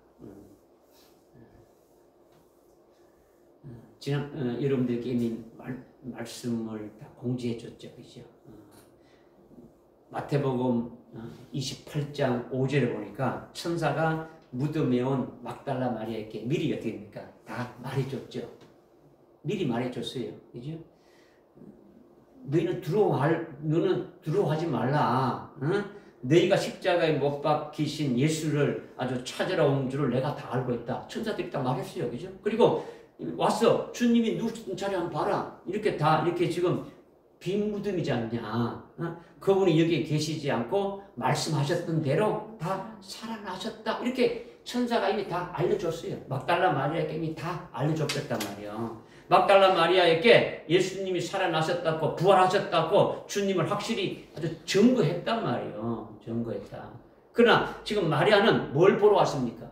지난 여러분들께 이미 말씀을 다 공지해 줬죠, 그죠? 마태복음 28장 5절에 보니까 천사가 무덤에 온 막달라 마리아에게 미리 어떻게 됩니까? 다 말해줬죠. 미리 말해줬어요, 그죠? 너는 두려워하지 말라. 응? 너희가 십자가에 못 박히신 예수를 아주 찾으러 온 줄을 내가 다 알고 있다. 천사들이 다 말했어요, 그죠? 그리고 왔어. 주님이 누운 자리 한번 봐라. 이렇게 다 이렇게 지금 빈 무덤이지 않냐. 어? 그분이 여기에 계시지 않고 말씀하셨던 대로 다 살아나셨다. 이렇게 천사가 이미 다 알려줬어요. 막달라 마리아에게 이미 다 알려줬단 말이에요. 막달라 마리아에게 예수님이 살아나셨다고 부활하셨다고 주님을 확실히 아주 증거했단 말이에요. 증거했다. 그러나 지금 마리아는 뭘 보러 왔습니까?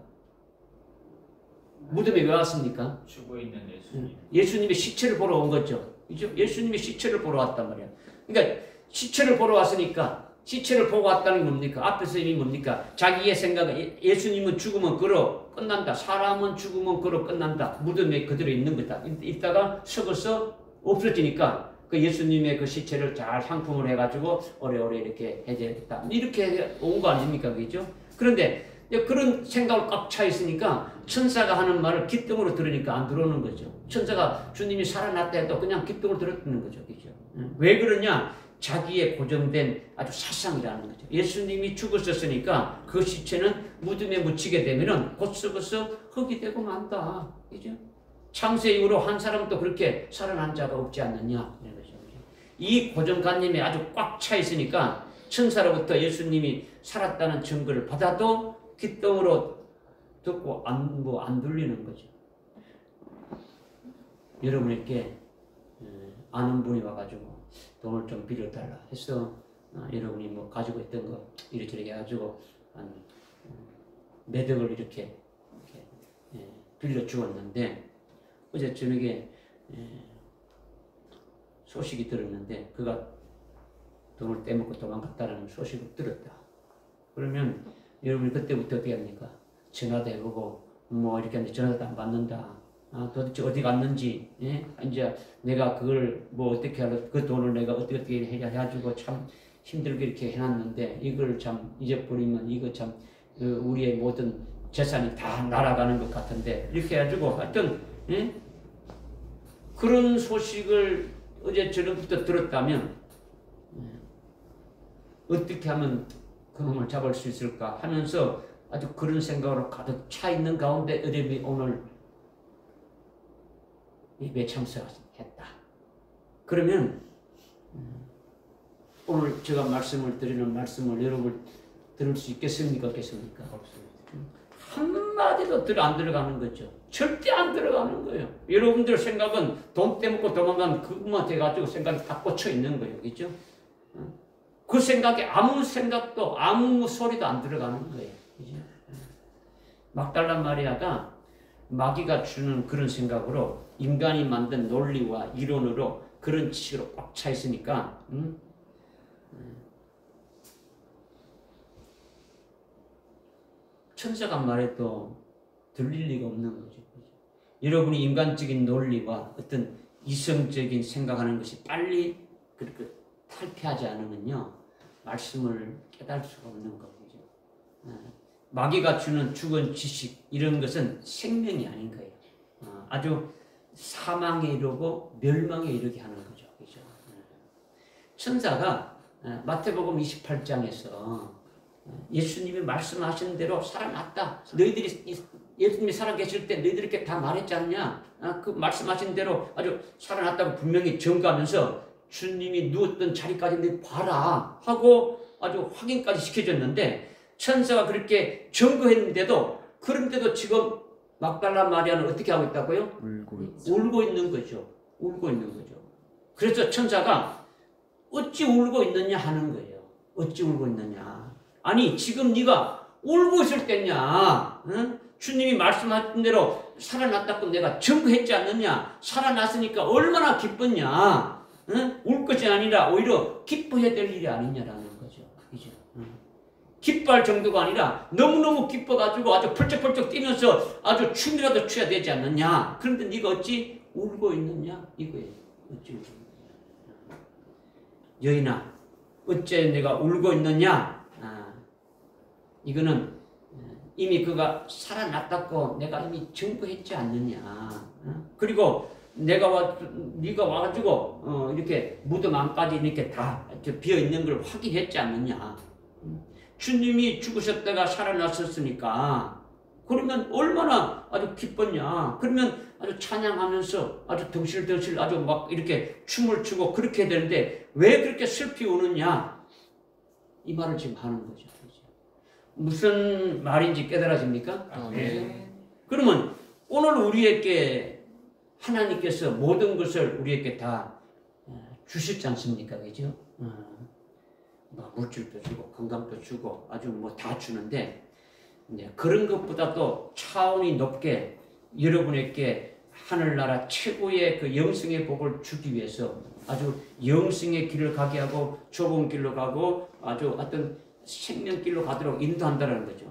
무덤에 왜 왔습니까? 죽어있는 예수님. 예수님의 시체를 보러 온 거죠. 그죠? 예수님의 시체를 보러 왔단 말이에요. 그러니까 시체를 보러 왔으니까 시체를 보고 왔다는 게 뭡니까? 앞에서 이미 뭡니까? 자기의 생각은 예수님은 죽으면 그러 끝난다. 사람은 죽으면 그러 끝난다. 무덤에 그대로 있는 거다. 있다가 썩어서 없어지니까 그 예수님의 그 시체를 잘 상품을 해가지고 오래오래 이렇게 해야겠다. 이렇게 온 거 아닙니까? 그죠? 그런데 그런 생각을 꽉 차 있으니까 천사가 하는 말을 귓등으로 들으니까 안 들어오는 거죠. 천사가 주님이 살아났다 해도 그냥 귓등으로 들었는 거죠. 그죠? 왜 그러냐? 자기의 고정된 아주 사상이라는 거죠. 예수님이 죽었었으니까 그 시체는 무덤에 묻히게 되면은 곧 썩어서 흙이 되고 만다. 그죠? 창세 이후로 한 사람도 그렇게 살아난 자가 없지 않느냐. 이런 거죠. 이 고정관념에 아주 꽉 차 있으니까 천사로부터 예수님이 살았다는 증거를 받아도 귓등으로 듣고 안 들리는 거죠. 여러분에게 아는 분이 와가지고 돈을 좀 빌려달라 해서 여러분이 뭐 가지고 있던 거 이렇게 해가지고 한 매덕을 이렇게 빌려 주었는데 어제 저녁에 소식이 들었는데 그가 돈을 떼먹고 도망갔다는 소식을 들었다. 그러면 여러분이 그때부터 어떻게 합니까? 전화도 해보고 뭐 이렇게 하는데 전화도 안 받는다. 도대체 어디 갔는지, 예? 이제 내가 그걸 뭐 어떻게 하려 그 돈을 내가 어떻게 해가지고 참 힘들게 이렇게 해놨는데 이걸 참 잊어버리면 이거 참 우리의 모든 재산이 다 날아가는 것 같은데 이렇게 해가지고 하여튼 예? 그런 소식을 어제 저녁부터 들었다면 어떻게 하면 그놈을 잡을 수 있을까 하면서 아주 그런 생각으로 가득 차 있는 가운데 여러분이 오늘 예배 참석했다. 그러면 오늘 제가 말씀을 드리는 말씀을 여러분 들을 수 있겠습니까? 없겠습니까? 없습니다. 한마디도 안 들어가는 거죠. 절대 안 들어가는 거예요. 여러분들 생각은 돈 떼먹고 도망간 그것만 돼가지고 생각이 다 꽂혀 있는 거예요. 그죠? 그 생각에 아무 생각도 아무 소리도 안 들어가는 거예요. 그죠? 막달라 마리아가 마귀가 주는 그런 생각으로 인간이 만든 논리와 이론으로 그런 지식으로 꽉 차 있으니까 천사가 말해도 들릴 리가 없는 거죠. 여러분이 인간적인 논리와 어떤 이성적인 생각하는 것이 빨리 그렇게 탈피하지 않으면요 말씀을 깨달을 수가 없는 거죠. 마귀가 주는 죽은 지식 이런 것은 생명이 아닌 거예요. 아주 사망에 이르고 멸망에 이르게 하는 거죠. 그죠? 천사가 마태복음 28장에서 예수님이 말씀하신 대로 살아났다. 너희들이 예수님이 살아계실 때 너희들이 이렇게 다 말했지 않냐? 그 말씀하신 대로 아주 살아났다고 분명히 증거하면서 주님이 누웠던 자리까지 너희 봐라 하고 아주 확인까지 시켜줬는데 천사가 그렇게 증거했는데도 그런데도 지금 막달라 마리아는 어떻게 하고 있다고요? 울고 있는 거죠. 울고 있는 거죠. 그래서 천사가 어찌 울고 있느냐 하는 거예요. 어찌 울고 있느냐. 아니 지금 네가 울고 있을 때냐? 응? 주님이 말씀하신 대로 살아났다고 내가 증거했지 않느냐? 살아났으니까 얼마나 기뻤냐? 응? 울 것이 아니라 오히려 기뻐해야 될 일이 아니냐라는 거죠. 그죠? 응. 기뻐할 정도가 아니라 너무너무 기뻐가지고 아주 펄쩍펄쩍 뛰면서 아주 춤이라도 춰야 되지 않느냐? 그런데 네가 어찌 울고 있느냐? 이거예요. 어찌 울고 있느냐? 여인아, 어째 내가 울고 있느냐? 이거는 이미 그가 살아났다고 내가 이미 증거했지 않느냐. 그리고 네가 와가지고 이렇게 무덤 안까지 이렇게 다 비어 있는 걸 확인했지 않느냐. 주님이 죽으셨다가 살아났었으니까 그러면 얼마나 아주 기뻤냐. 그러면 아주 찬양하면서 아주 덩실덩실 아주 막 이렇게 춤을 추고 그렇게 해야 되는데 왜 그렇게 슬피 우느냐. 이 말을 지금 하는 거죠. 무슨 말인지 깨달아집니까? 네. 그러면 오늘 우리에게 하나님께서 모든 것을 우리에게 다 주셨지 않습니까? 그죠? 물질도 주고 건강도 주고 아주 뭐 다 주는데 그런 것보다도 차원이 높게 여러분에게 하늘나라 최고의 그 영생의 복을 주기 위해서 아주 영생의 길을 가게 하고 좁은 길로 가고 아주 어떤 생명길로 가도록 인도한다는 거죠.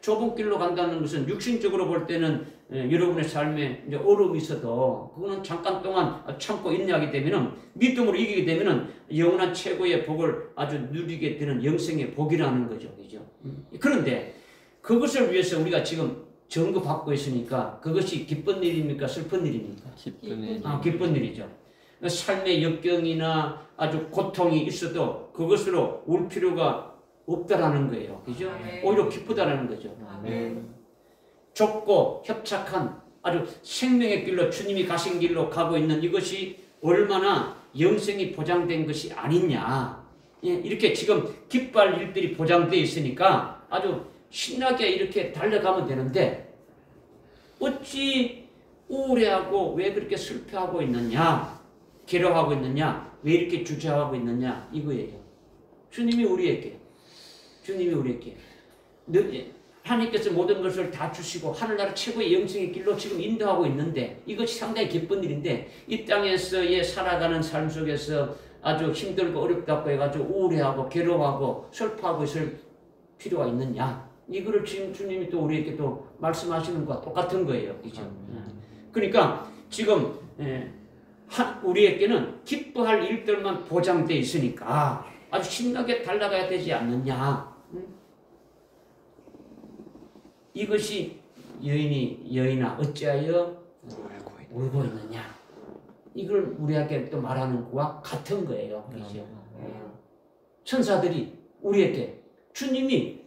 좁은 길로 간다는 것은 육신적으로 볼 때는 여러분의 삶에 이제 어려움이 있어도 그거는 잠깐 동안 참고 인내하게 되면은 믿음으로 이기게 되면은 영원한 최고의 복을 아주 누리게 되는 영생의 복이라는 거죠. 그죠? 그런데 그것을 위해서 우리가 지금 전거받고 있으니까 그것이 기쁜 일입니까? 슬픈 일입니까? 기쁜 일. 기쁜 일이죠. 삶의 역경이나 아주 고통이 있어도 그것으로 울 필요가 없다라는 거예요. 그죠? 오히려 기쁘다라는 거죠. 좁고 협착한 아주 생명의 길로 주님이 가신 길로 가고 있는 이것이 얼마나 영생이 보장된 것이 아니냐. 이렇게 지금 기뻐할 일들이 보장되어 있으니까 아주 신나게 이렇게 달려가면 되는데 어찌 우울해하고 왜 그렇게 슬퍼하고 있느냐, 괴로워하고 있느냐, 왜 이렇게 주저하고 있느냐 이거예요. 주님이 우리에게 하나님께서 모든 것을 다 주시고 하늘나라 최고의 영생의 길로 지금 인도하고 있는데 이것이 상당히 기쁜 일인데 이 땅에서의 살아가는 삶 속에서 아주 힘들고 어렵다고 해가지고 우울해하고 괴로워하고 슬퍼하고 있을 필요가 있느냐. 이거를 지금 주님이 또 우리에게 또 말씀하시는 것과 똑같은 거예요. 그죠? 그러니까 지금 우리에게는 기뻐할 일들만 보장되어 있으니까 아주 신나게 달려가야 되지 않느냐. 이것이 여인아 어찌하여 울고 있느냐. 이걸 우리에게 또 말하는 것과 같은 거예요. 그렇죠? 천사들이 우리에게 주님이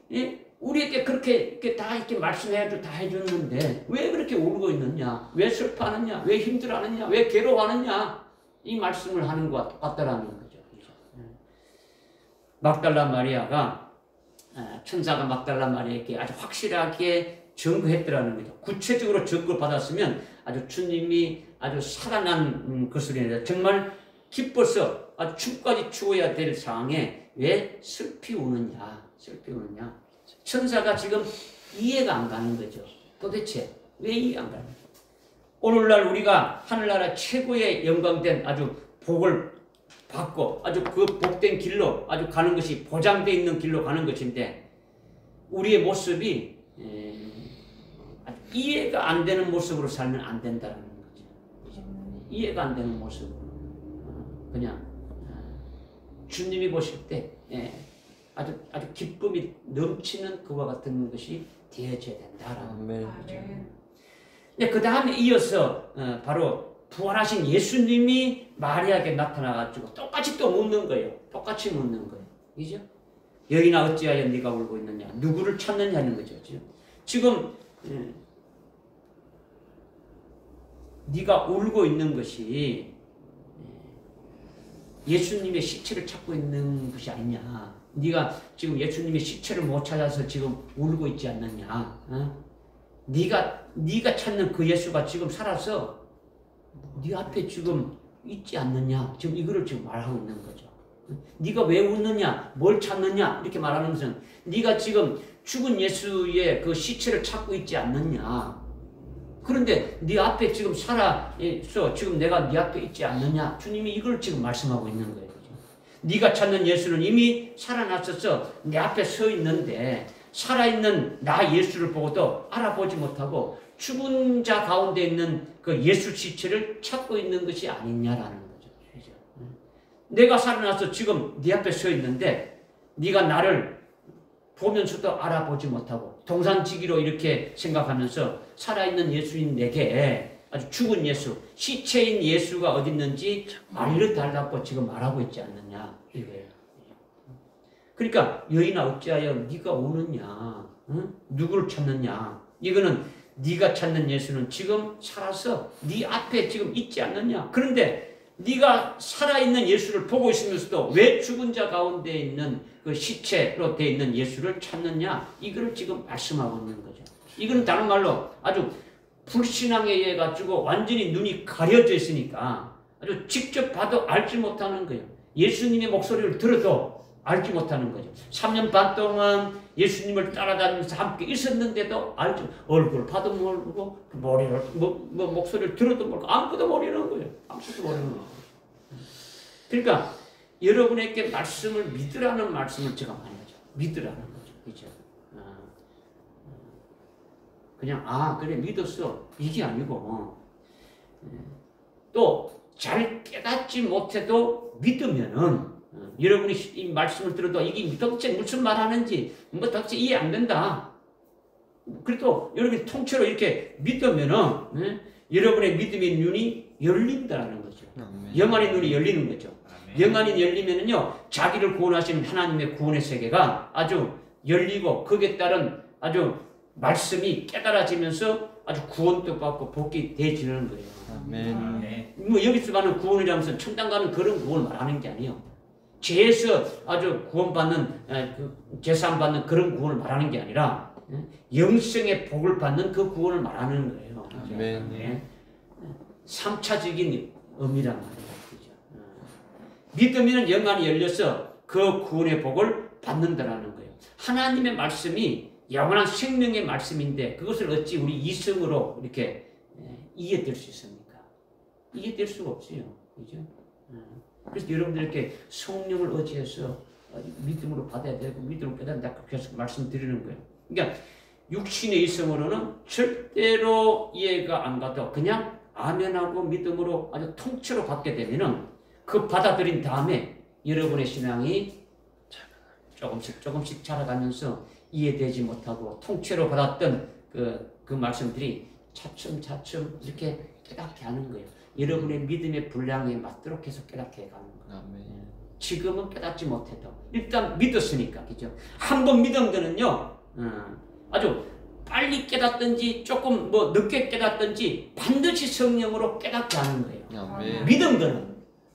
우리에게 그렇게 다 이렇게 말씀해줘 다 해줬는데 왜 그렇게 울고 있느냐, 왜 슬퍼하느냐, 왜 힘들어하느냐, 왜 괴로워하느냐 이 말씀을 하는 것과 똑같다라는 거죠. 그렇죠? 막달라 마리아가 천사가 막달라 마리아에게 아주 확실하게 증거했더라는 거죠. 구체적으로 증거를 받았으면 아주 주님이 아주 살아난 것을 정말 기뻐서 아주 춤까지 추어야 될 상황에 왜 슬피 우느냐. 천사가 지금 이해가 안 가는 거죠. 도대체 왜 이해 안 가는 거죠? 오늘날 우리가 하늘나라 최고의 영광된 아주 복을 받고 아주 그 복된 길로 아주 가는 것이 보장되어 있는 길로 가는 것인데 우리의 모습이 이해가 안 되는 모습으로 살면 안 된다는 거죠. 이해가 안 되는 모습으로 그냥 주님이 보실 때 아주 기쁨이 넘치는 그와 같은 것이 되어져야 된다라는. 아멘. 근데 그 다음에 이어서 바로 부활하신 예수님이 마리아에게 나타나가지고 똑같이 또 묻는 거예요. 똑같이 묻는 거예요. 그죠? 여인아 어찌하여 네가 울고 있느냐? 누구를 찾느냐는 거죠. 지금 네가 울고 있는 것이 예수님의 시체를 찾고 있는 것이 아니냐. 네가 지금 예수님의 시체를 못 찾아서 지금 울고 있지 않느냐. 네가 찾는 그 예수가 지금 살아서 네 앞에 지금 있지 않느냐. 지금 이거를 지금 말하고 있는 거죠. 네가 왜 웃느냐, 뭘 찾느냐 이렇게 말하는 것은 네가 지금 죽은 예수의 그 시체를 찾고 있지 않느냐. 그런데 네 앞에 지금 살아있어. 지금 내가 네 앞에 있지 않느냐. 주님이 이걸 지금 말씀하고 있는 거예요. 네가 찾는 예수는 이미 살아났어서 내 앞에 서 있는데 살아있는 나 예수를 보고도 알아보지 못하고 죽은 자 가운데 있는 그 예수 시체를 찾고 있는 것이 아니냐라는 거죠. 내가 살아나서 지금 네 앞에 서 있는데 네가 나를 보면서도 알아보지 못하고 동산지기로 이렇게 생각하면서 살아있는 예수인 내게 아주 죽은 예수, 시체인 예수가 어디 있는지 알려달라고 지금 말하고 있지 않느냐 이거예요. 그러니까 여인아 어찌하여 네가 오느냐, 응? 누구를 찾느냐. 이거는 네가 찾는 예수는 지금 살아서 네 앞에 지금 있지 않느냐. 그런데 네가 살아있는 예수를 보고 있으면서도 왜 죽은 자 가운데 있는 그 시체로 되어 있는 예수를 찾느냐. 이걸 지금 말씀하고 있는 거죠. 이건 다른 말로 아주 불신앙에 의해 가지고 완전히 눈이 가려져 있으니까 아주 직접 봐도 알지 못하는 거예요. 예수님의 목소리를 들어도 알지 못하는 거죠. 3년 반 동안 예수님을 따라다니면서 함께 있었는데도 알지, 얼굴 봐도 모르고 머리를 목소리를 들어도 모르고 아무것도 모르는 거예요. 아무것도 모르는 거예요. 그러니까 여러분에게 말씀을 믿으라는 말씀을 제가 많이 하죠. 믿으라는 거죠. 그죠? 그냥 그래 믿었어 이게 아니고 또 잘 깨닫지 못해도 믿으면은 여러분이 이 말씀을 들어도 이게 도대체 무슨 말 하는지 도대체 이해 안 된다. 그래도 여러분이 통째로 이렇게 믿으면은 여러분의 믿음의 눈이 열린다는 거죠. 영안의 눈이 열리는 거죠. 영안이 열리면은요 자기를 구원하시는 하나님의 구원의 세계가 아주 열리고 거기에 따른 아주 말씀이 깨달아지면서 아주 구원도 받고 복이 되어지는 거예요. 아멘. 뭐 여기서 말하는 구원이라면서 천당 가는 그런 구원을 말하는 게 아니에요. 죄에서 아주 구원받는 제산 받는 그런 구원을 말하는 게 아니라 영생의 복을 받는 그 구원을 말하는 거예요. 아멘. 3차적인 의미란 말이에요. 믿으면 영안이 열려서 그 구원의 복을 받는다라는 거예요. 하나님의 말씀이 영원한 생명의 말씀인데 그것을 어찌 우리 이성으로 이렇게 이해될 수 있습니까? 이해될 수가 없어요. 그죠? 그래서 여러분들 이렇게 성령을 의지해서 믿음으로 받아야 되고 믿음으로 깨닫는다 계속 말씀드리는 거예요. 그러니까 육신의 이성으로는 절대로 이해가 안 가도 그냥 아멘하고 믿음으로 아주 통째로 받게 되면은 그 받아들인 다음에 여러분의 신앙이 조금씩 자라가면서 이해되지 못하고 통째로 받았던 그 말씀들이 차츰차츰 이렇게 깨닫게 하는 거예요. 여러분의 믿음의 분량에 맞도록 계속 깨닫게 가는 거예요. 아멘. 지금은 깨닫지 못해도 일단 믿었으니까, 그죠? 한 번 믿은 거는요, 아주 빨리 깨닫든지 조금 뭐 늦게 깨닫든지 반드시 성령으로 깨닫게 하는 거예요. 아멘. 믿은 거는.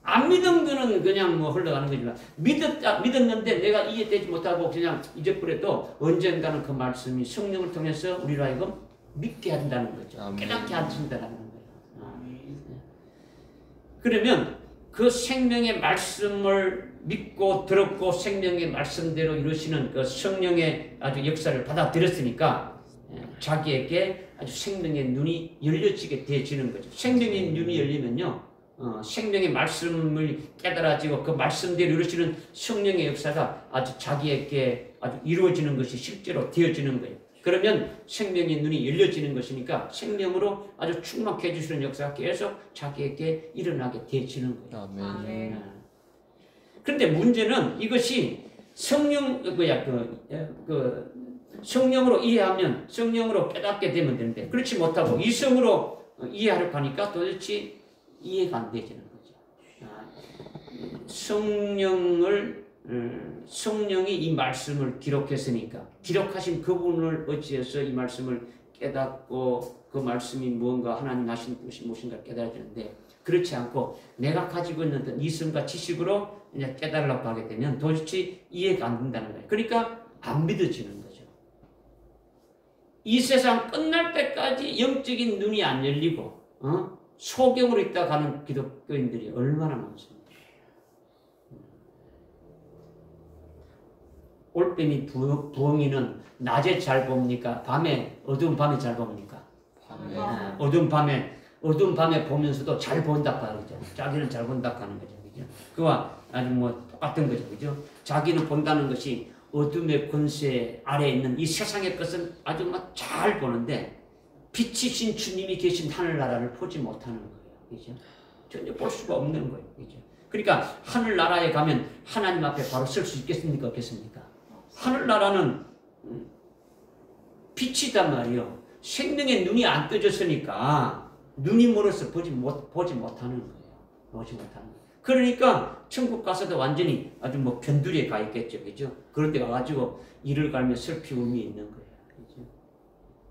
안 믿은 거는 그냥 뭐 흘러가는 거지만 믿었는데 내가 이해되지 못하고 그냥 잊어버려도 언젠가는 그 말씀이 성령을 통해서 우리로 하여금 믿게 한다는 거죠. 아멘. 깨닫게 하신다는 거예요. 그러면 그 생명의 말씀을 믿고 들었고 생명의 말씀대로 이루시는 그 성령의 아주 역사를 받아들였으니까 자기에게 아주 생명의 눈이 열려지게 되어지는 거죠. 생명의 눈이 열리면요. 생명의 말씀을 깨달아지고 그 말씀대로 이루어지는 성령의 역사가 아주 자기에게 아주 이루어지는 것이 실제로 되어지는 거예요. 그러면 생명의 눈이 열려지는 것이니까 생명으로 아주 충만케 해주시는 역사가 계속 자기에게 일어나게 되어지는 거예요. 아멘. 그런데 문제는 이것이 성령 성령으로 이해하면 성령으로 깨닫게 되면 되는데 그렇지 못하고 이성으로 이해하려고 하니까 도대체 이해가 안 되지는 거죠. 성령이 이 말씀을 기록했으니까 기록하신 그분을 어찌해서 이 말씀을 깨닫고 그 말씀이 무언가 하나님 하신 것이 무엇인가 깨달아야 되는데 그렇지 않고 내가 가지고 있는 어떤 이성과 지식으로 이제 깨달으려고 하게 되면 도대체 이해가 안 된다는 거예요. 그러니까 안 믿어지는 거죠. 이 세상 끝날 때까지 영적인 눈이 안 열리고 소경으로 있다 가는 기독교인들이 얼마나 많습니까? 올빼미 부엉이는 낮에 잘 봅니까? 어두운 밤에 잘 봅니까? 어두운 밤에 보면서도 잘 본다 그러죠. 자기는 잘 본다 하는 거죠. 그죠? 그와 아주 똑같은 거죠. 그죠? 자기는 본다는 것이 어둠의 권세 아래에 있는 이 세상의 것은 아주 잘 보는데 빛이신 주님이 계신 하늘나라를 보지 못하는 거예요. 그죠? 전혀 볼 수가 없는 거예요. 그죠? 그러니까 하늘나라에 가면 하나님 앞에 바로 설 수 있겠습니까? 없겠습니까? 하늘나라는 빛이단 말이에요. 생명의 눈이 안 떠졌으니까 눈이 멀어서 보지 못하는 거예요. 보지 못하는 거예요. 그러니까 천국 가서도 완전히 아주 변두리에 가 있겠죠. 그죠? 그럴 때 가가지고 이를 갈며 슬피 울미 있는 거예요. 그죠?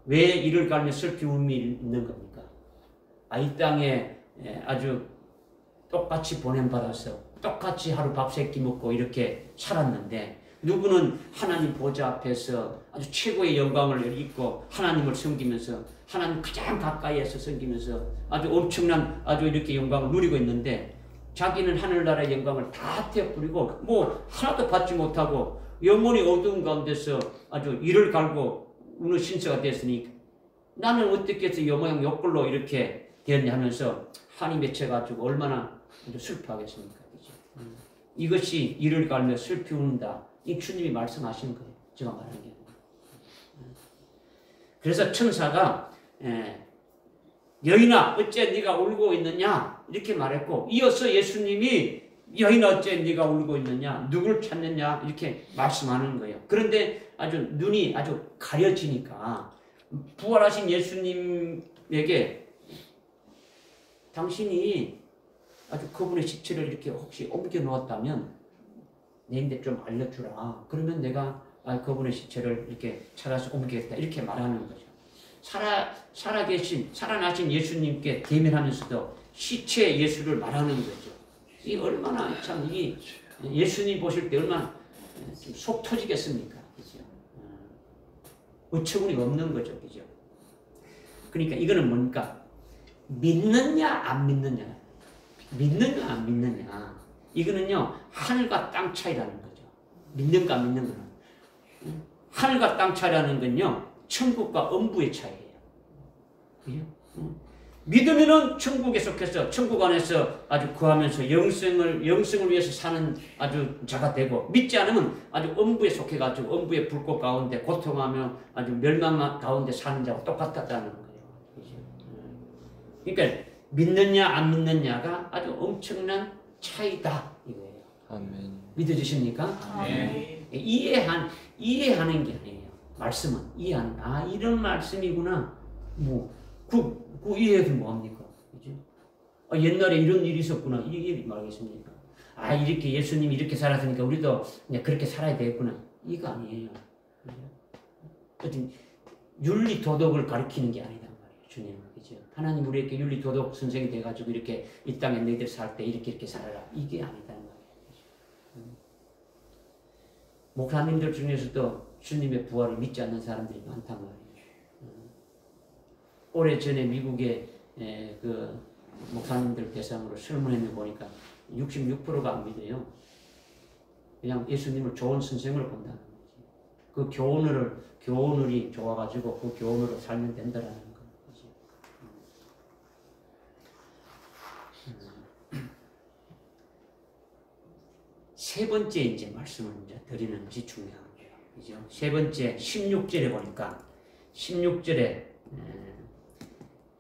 왜 이를 갈며 슬피 울미 있는 겁니까? 이 땅에 아주 똑같이 보냄받아서 똑같이 하루 밥 세 끼 먹고 이렇게 살았는데 누구는 하나님 보좌 앞에서 아주 최고의 영광을 입고 하나님을 섬기면서 하나님 가장 가까이에서 섬기면서 아주 엄청난 아주 이렇게 영광을 누리고 있는데 자기는 하늘나라의 영광을 다 태워버리고 하나도 받지 못하고 영원히 어두운 가운데서 아주 이를 갈고 우는 신세가 됐으니 나는 어떻게 해서 요 모양 요 꼴로 이렇게 되었냐 하면서 한이 맺혀가지고 얼마나 아주 슬퍼하겠습니까? 그죠? 이것이 이를 갈며 슬피 우는다. 이 주님이 말씀하신 거예요. 제가 말한 게. 그래서 천사가 여인아 어째 네가 울고 있느냐 이렇게 말했고 이어서 예수님이 여인아 어째 네가 울고 있느냐 누굴 찾느냐 이렇게 말씀하는 거예요. 그런데 아주 눈이 아주 가려지니까 부활하신 예수님에게 당신이 아주 그분의 시체를 이렇게 혹시 옮겨 놓았다면 내인데 좀 알려주라. 그러면 내가 그분의 시체를 이렇게 찾아서 옮기겠다. 이렇게 말하는 거죠. 살아나신 예수님께 대면하면서도 시체 예수를 말하는 거죠. 이 얼마나 참 예수님 보실 때 얼마나 속 터지겠습니까? 그죠? 어처구니가 없는 거죠. 그죠? 그러니까 이거는 뭡니까? 믿느냐 안 믿느냐. 믿느냐 안 믿느냐. 이거는요 하늘과 땅 차이라는 거죠. 믿는가 안 믿는 거는. 하늘과 땅 차이라는 건요 천국과 음부의 차이예요. 그죠? 믿으면은 천국에 속해서 천국 안에서 아주 거하면서 영생을 위해서 사는 아주 자가 되고 믿지 않으면 아주 음부에 속해가지고 음부의 불꽃 가운데 고통하며 아주 멸망 가운데 사는 자와 똑같다는 거예요. 그죠? 그러니까 믿느냐 안 믿느냐가 아주 엄청난 차이다 이거예요. 아멘. 믿어지십니까? 네. 이해하는 게 아니에요. 말씀은 이해하는. 이런 말씀이구나. 그 이해해도 뭐합니까? 그죠? 옛날에 이런 일이 있었구나. 이게 말하겠습니까? 이렇게 예수님이 이렇게 살았으니까 우리도 그냥 그렇게 살아야 되겠구나. 이거 아니에요. 어떤 윤리 도덕을 가르치는 게 아니다 말이에요. 주님은. 그죠? 하나님 우리에게 윤리 도덕 선생이 돼가지고 이렇게 이 땅에 너희들 살 때 이렇게 살아라. 이게 아니다는 말이에요. 목사님들 중에서도 주님의 부활을 믿지 않는 사람들이 많단 말이에요. 오래전에 미국의 그 목사님들 대상으로 설문했는데 보니까 66%가 안 믿어요. 그냥 예수님을 좋은 선생을 본다는 거지. 그 교훈이 좋아가지고 그 교훈으로 살면 된다라는 거지. 세 번째 이제 말씀을 이제 드리는 것이 중요한 거예요. 그죠? 세 번째 16절에 보니까 16절에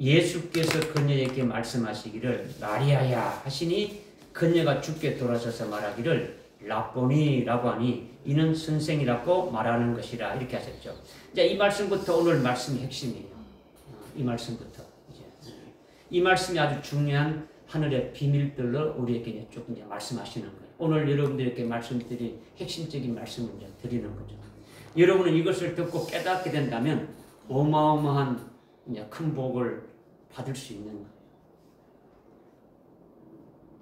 예수께서 그녀에게 말씀하시기를 마리아야 하시니 그녀가 주께 돌아서서 말하기를 라보니라고 하니 이는 선생이라고 말하는 것이라 이렇게 하셨죠. 이제 이 말씀부터 오늘 말씀의 핵심이에요. 이 말씀부터 이 말씀이 아주 중요한 하늘의 비밀들로 우리에게 이제 조금 이제 말씀하시는 거예요. 오늘 여러분들에게 말씀드린 핵심적인 말씀을 이제 드리는 거죠. 여러분은 이것을 듣고 깨닫게 된다면 어마어마한 이제 큰 복을 받을 수 있는 거예요.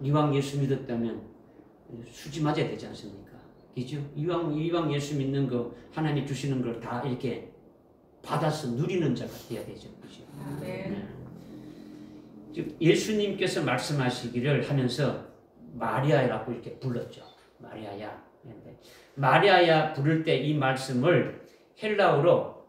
이왕 예수 믿었다면 수지 맞아야 되지 않습니까? 그죠? 이왕 예수 믿는 거 하나님 주시는 걸 다 이렇게 받아서 누리는 자가 돼야 되죠. 그죠? 네. 즉 예수님께서 말씀하시기를 하면서 마리아라고 이렇게 불렀죠. 마리아야. 마리아야 부를 때 이 말씀을 헬라어로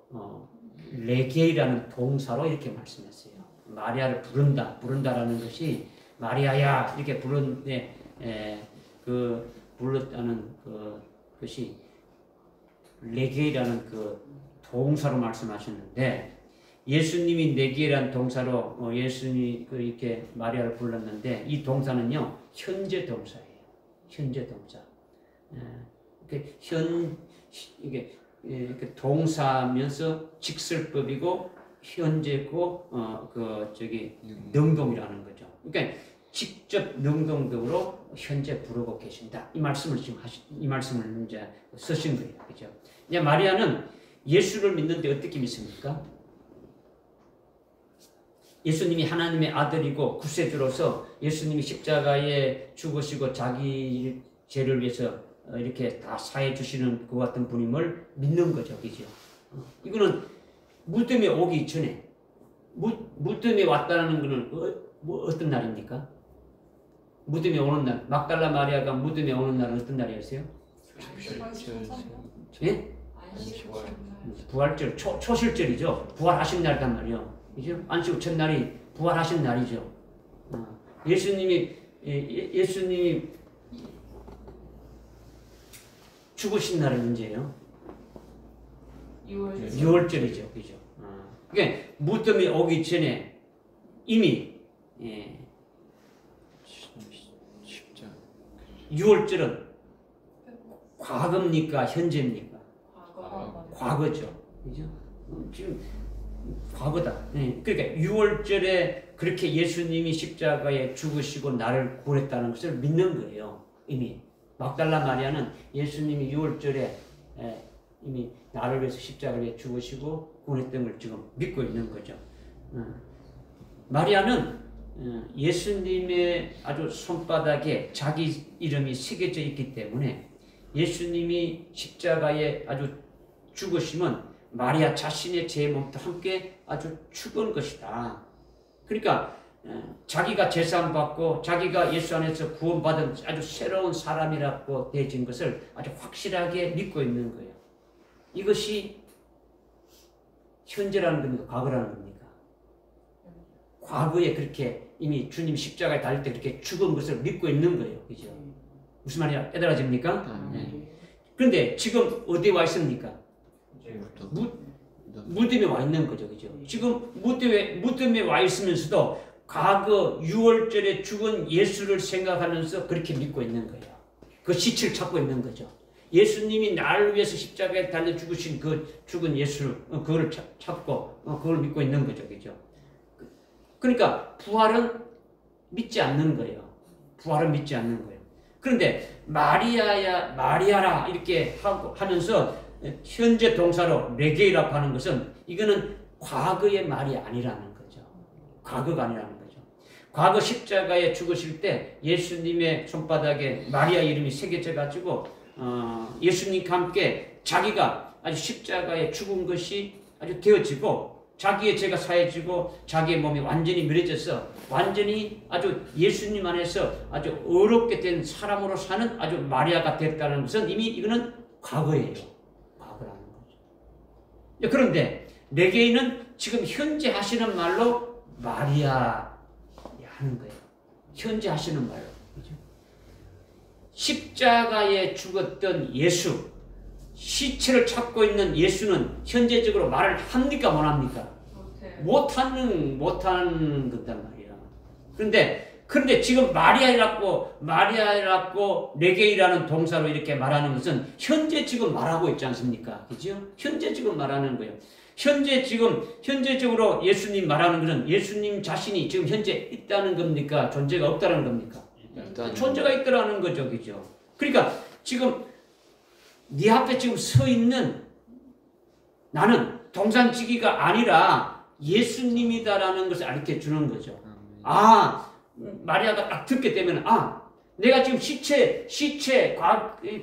레게이라는 동사로 이렇게 말씀했어요. 마리아를 부른다라는 것이 마리아야 이렇게 부르는데 그 불렀다는 것이 레게이라는 그 동사로 말씀하셨는데 예수님이 레게이라는 동사로 예수님이 이렇게 마리아를 불렀는데 이 동사는요 현재 동사예요. 현재 동사. 이게 동사면서 직설법이고 현재고 능동이라는 거죠. 그러니까 직접 능동적으로 현재 부르고 계신다. 이 말씀을 이제 쓰신 거예요. 그죠? 이제 마리아는 예수를 믿는데 어떻게 믿습니까? 예수님이 하나님의 아들이고 구세주로서 예수님이 십자가에 죽으시고 자기 죄를 위해서 이렇게 다 사해 주시는 그 같은 분임을 믿는 거죠. 그죠? 이거는 무덤에 오기 전에 무덤에 왔다는 것은 어떤 날입니까? 무덤에 오는 날. 막달라 마리아가 무덤에 오는 날은 어떤 날이었어요? 예? 부활절, 초실절이죠. 부활하신 날단 말이요. 그죠? 안식 첫날이 부활하신 날이죠. 예수님이 죽으신 날은 언제예요? 6월절이죠. 그죠? 그러니까 무덤에 오기 전에 이미 6월절은 과거입니까? 현재입니까? 과거죠. 그죠? 지금 과거다. 그러니까 6월절에 그렇게 예수님이 십자가에 죽으시고 나를 구했다는 것을 믿는 거예요. 이미. 막달라 마리아는 예수님이 6월절에 이미 나를 위해서 십자가에 죽으시고 구했던 걸 지금 믿고 있는 거죠. 마리아는 예수님의 아주 손바닥에 자기 이름이 새겨져 있기 때문에 예수님이 십자가에 아주 죽으시면 마리아 자신의 제 몸도 함께 아주 죽은 것이다. 그러니까 자기가 제사함받고 자기가 예수 안에서 구원받은 아주 새로운 사람이라고 되어진 것을 아주 확실하게 믿고 있는 거예요. 이것이 현재라는 겁니까? 과거라는 겁니까? 과거에 그렇게 이미 주님 십자가에 달릴 때 그렇게 죽은 것을 믿고 있는 거예요. 그죠? 무슨 말이야? 깨달아집니까? 그런데 지금 어디에 와 있습니까? 무덤에 와 있는 거죠. 그죠? 지금 무덤에 와 있으면서도 과거 6월절에 죽은 예수를 생각하면서 그렇게 믿고 있는 거예요. 그 시체를 찾고 있는 거죠. 예수님이 나를 위해서 십자가에 달려 죽으신 그 죽은 예수, 그거를 찾고 그걸 믿고 있는 거죠. 그죠? 그러니까 부활은 믿지 않는 거예요. 부활은 믿지 않는 거예요. 그런데 마리아라 이렇게 하면서 현재 동사로 레게이라고 하는 것은 이거는 과거의 말이 아니라는 거죠. 과거가 아니라는 거죠. 과거 십자가에 죽으실 때 예수님의 손바닥에 마리아 이름이 새겨져 가지고 예수님과 함께 자기가 아주 십자가에 죽은 것이 아주 되어지고 자기의 죄가 사해지고 자기의 몸이 완전히 멸해져서 완전히 아주 예수님 안에서 아주 어렵게 된 사람으로 사는 아주 마리아가 됐다는 것은 이미 이거는 과거예요. 과거라는 거죠. 그런데 레게이는 지금 현재 하시는 말로 마리아 하는 거예요. 현재 하시는 말로. 그죠? 십자가에 죽었던 예수, 시체를 찾고 있는 예수는 현재적으로 말을 합니까? 못 합니까? 못하는 거단 말이야. 그런데 그런데 지금 마리아라고 레게이라는 동사로 이렇게 말하는 것은 현재 지금 말하고 있지 않습니까? 그죠? 현재 지금 말하는 거예요. 현재적으로 예수님 말하는 것은 예수님 자신이 지금 현재 있다는 겁니까? 존재가 없다는 겁니까? 존재가 있다는 거죠. 그죠? 그러니까 지금 네 앞에 지금 서 있는 나는 동산지기가 아니라 예수님이다라는 것을 알게 주는 거죠. 마리아가 딱 듣게 되면 내가 지금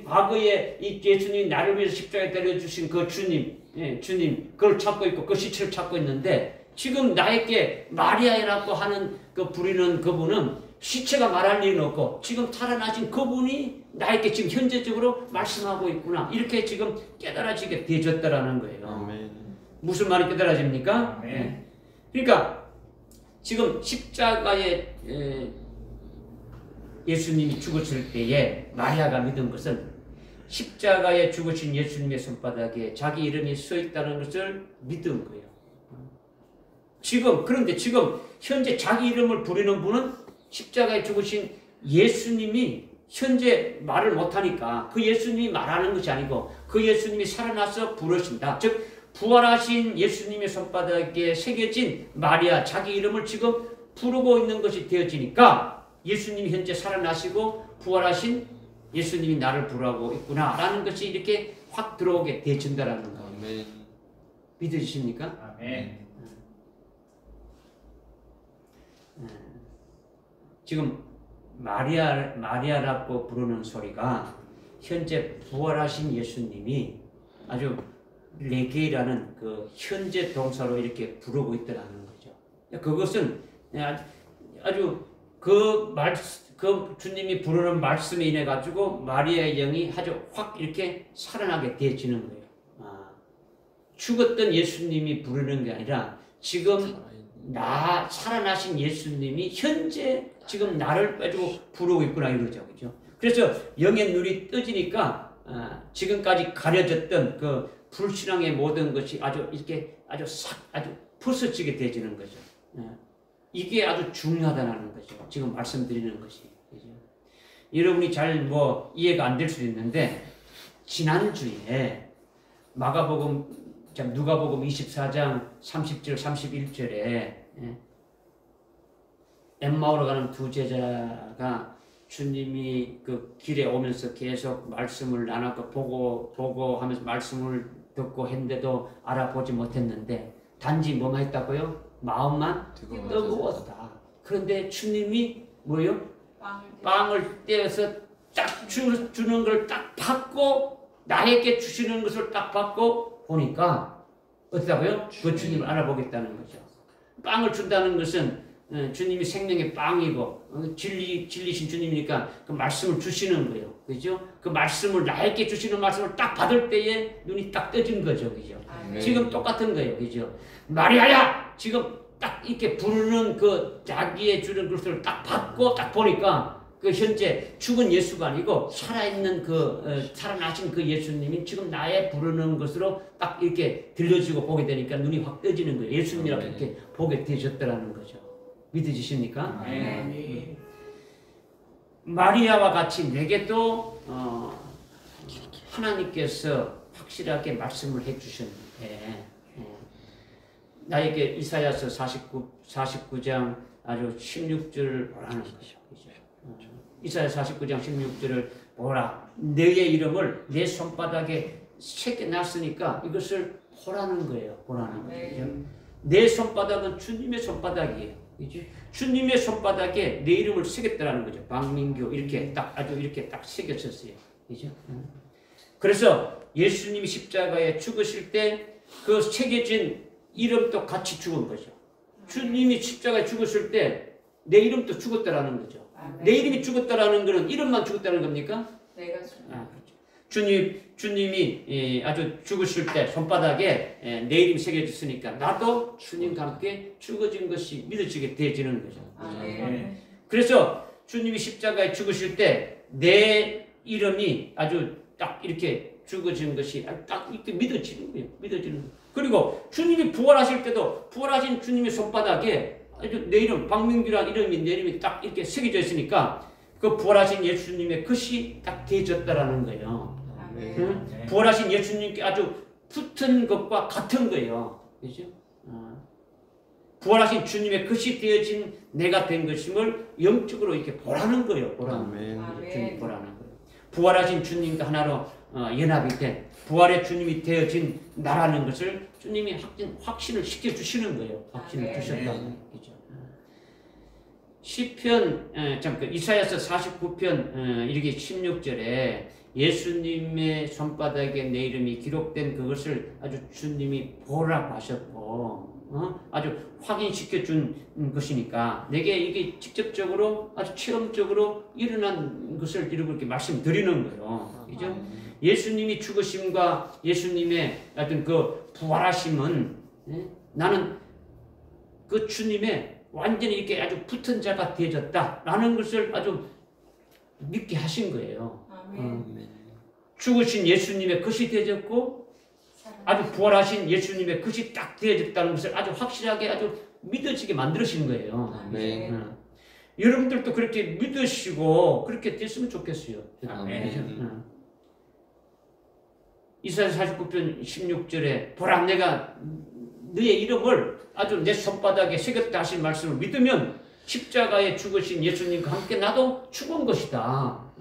과거에 이 예수님이 나를 위해서 십자가에 달려주신 그 주님 그걸 찾고 있고 그 시체를 찾고 있는데 지금 나에게 마리아라고 하는 그 부리는 그분은 시체가 말할 일은 없고 지금 살아나신 그분이 나에게 지금 현재적으로 말씀하고 있구나 이렇게 지금 깨달아지게 되어졌다라는 거예요. 아멘. 무슨 말이 깨달아집니까? 아멘. 그러니까 지금 십자가에 예수님이 죽으실 때에 마리아가 믿은 것은 십자가에 죽으신 예수님의 손바닥에 자기 이름이 써 있다는 것을 믿은 거예요. 그런데 지금 현재 자기 이름을 부르는 분은 십자가에 죽으신 예수님이 현재 말을 못하니까 그 예수님이 말하는 것이 아니고 그 예수님이 살아나서 부르신다. 즉 부활하신 예수님의 손바닥에 새겨진 마리아 자기 이름을 지금 부르고 있는 것이 되어지니까 예수님이 현재 살아나시고 부활하신 예수님이 나를 부르고 있구나 라는 것이 이렇게 확 들어오게 되어진다라는 거예요. 아멘. 믿으십니까? 아멘. 지금 마리아라고 부르는 소리가 현재 부활하신 예수님이 아주 레게이라는 그 현재 동사로 이렇게 부르고 있다는 거죠. 그것은 아주 그 주님이 부르는 말씀에 인해 가지고 마리아의 영이 아주 확 이렇게 살아나게 되어지는 거예요. 죽었던 예수님이 부르는 게 아니라 지금 살아나신 예수님이 현재 지금 나를 빼주고 부르고 있구나 이거죠. 그죠? 그래서 영의 눈이 떠지니까 지금까지 가려졌던 그 불신앙의 모든 것이 아주 부서지게 되어지는 거죠. 이게 아주 중요하다는 거죠. 지금 말씀드리는 것이. 그죠? 여러분이 잘 이해가 안 될 수도 있는데 지난주에 누가복음 24장 30절 31절에 엠마오로 가는 두 제자가 주님이 그 길에 오면서 계속 말씀을 나눴고 보고 하면서 말씀을 듣고 했는데도 알아보지 못했는데 단지 뭐만 했다고요? 마음만 뜨거웠다. 그런데 주님이 뭐요? 빵을 떼어서 딱 주는 걸 딱 받고 나에게 주시는 것을 딱 받고 보니까 어떻다고요? 그 주님을 알아보겠다는 거죠. 빵을 준다는 것은 주님이 생명의 빵이고 진리신 주님이니까 그 말씀을 주시는 거예요. 그죠? 그 말씀을 나에게 주시는 말씀을 딱 받을 때에 눈이 딱 떠진 거죠. 그죠? 지금 똑같은 거예요. 그죠? 마리아야! 지금 딱 이렇게 부르는 그 자기의 주는 것을 딱 받고 딱 보니까 그 현재 죽은 예수가 아니고 살아있는 살아나신 그 예수님이 지금 나의 부르는 것으로 딱 이렇게 들려지고 보게 되니까 눈이 확 떠지는 거예요. 예수님이라고 이렇게 보게 되셨더라는 거죠. 믿으십니까? 네. 마리아와 같이 내게도 하나님께서 확실하게 말씀을 해주셨는데 나에게 이사야서 49장 아주 16절을 보라는 거죠. 이사야 49장 16절을 보라. 너의 이름을 내 손바닥에 새겨놨으니까 이것을 보라는 거예요. 보라는 거죠. 내 손바닥은 주님의 손바닥이에요. 그죠? 주님의 손바닥에 내 이름을 새겼다라는 거죠. 박민규 이렇게 딱 아주 이렇게 딱 새겼었어요. 그죠? 그래서 예수님이 십자가에 죽으실 때 그 새겨진 이름도 같이 죽은 거죠. 주님이 십자가에 죽으실 때 내 이름도 죽었다라는 거죠. 내 이름이 죽었다라는 것은 이름만 죽었다는 겁니까? 내가 그렇죠. 주님이 아주 죽으실 때 손바닥에 내 이름이 새겨졌으니까 나도 주님과 함께 죽어진 것이 믿어지게 되어지는 거죠. 그래서 주님이 십자가에 죽으실 때 내 이름이 아주 딱 이렇게 죽어진 것이 딱 이렇게 믿어지는 거예요. 믿어지는 거예요. 그리고 주님이 부활하실 때도 부활하신 주님의 손바닥에 아주 내 이름 박민규라는 이름이 내 이름이 딱 이렇게 새겨져 있으니까 그 부활하신 예수님의 것이 딱 되어졌다라는 거예요. 아멘. 응? 네. 부활하신 예수님께 아주 붙은 것과 같은 거예요. 그죠? 부활하신 주님의 것이 되어진 내가 된 것임을 영적으로 이렇게 보라는 거예요. 보라는 아멘. 거예요. 주님 보라는 거예요. 부활하신 주님과 하나로 연합이 된 부활의 주님이 되어진 나라는 것을 주님이 확신을 시켜주시는 거예요. 확신을 아멘. 주셨다는 거죠. 시편 이사야서 49편 이렇게 16절에 예수님의 손바닥에 내 이름이 기록된 그것을 아주 주님이 보라고 하셨고 아주 확인시켜 준 것이니까 내게 이게 직접적으로 아주 체험적으로 일어난 것을 이렇게 말씀드리는 거예요. 그죠? 예수님이 죽으심과 예수님의 어떤 그 부활하심은 나는 그 주님의 완전히 이렇게 아주 붙은 자가 되어졌다라는 것을 아주 믿게 하신 거예요. 아멘. 죽으신 예수님의 것이 되어졌고 아주 부활하신 예수님의 것이 딱 되어졌다는 것을 아주 확실하게 아주 믿어지게 만들으신 거예요. 아멘. 여러분들도 그렇게 믿으시고 그렇게 됐으면 좋겠어요. 아멘. 이사야 49편 16절에 보라 내가 너의 이름을 아주 내 손바닥에 새겼다 하신 말씀을 믿으면 십자가에 죽으신 예수님과 함께 나도 죽은 것이다.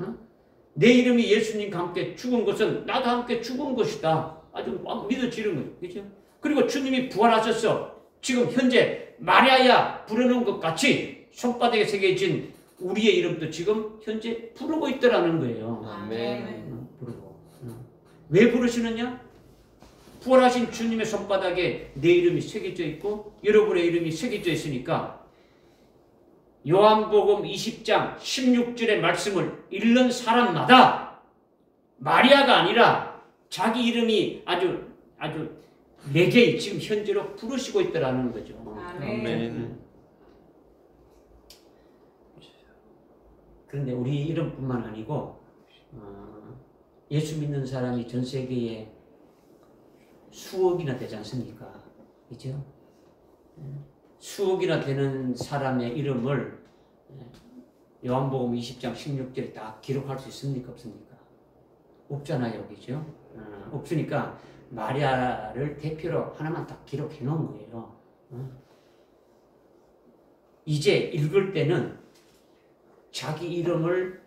내 이름이 예수님과 함께 죽은 것은 나도 함께 죽은 것이다. 아주 막 믿어지는 거예요. 그렇죠? 그리고 주님이 부활하셔서 지금 현재 마리아야 부르는 것 같이 손바닥에 새겨진 우리의 이름도 지금 현재 부르고 있더라는 거예요. 아멘. 부르고. 왜 부르시느냐? 부활하신 주님의 손바닥에 내 이름이 새겨져 있고 여러분의 이름이 새겨져 있으니까 요한복음 20장 16절의 말씀을 읽는 사람마다 마리아가 아니라 자기 이름이 아주 내게 지금 현재로 부르시고 있더라는 거죠. 아멘. 그런데 우리 이름뿐만 아니고 예수 믿는 사람이 전 세계에 수억이나 되지 않습니까? 그죠? 수억이나 되는 사람의 이름을 요한복음 20장 16절에 다 기록할 수 있습니까? 없습니까? 없잖아요. 그죠? 없으니까 마리아를 대표로 하나만 딱 기록해 놓은 거예요. 이제 읽을 때는 자기 이름을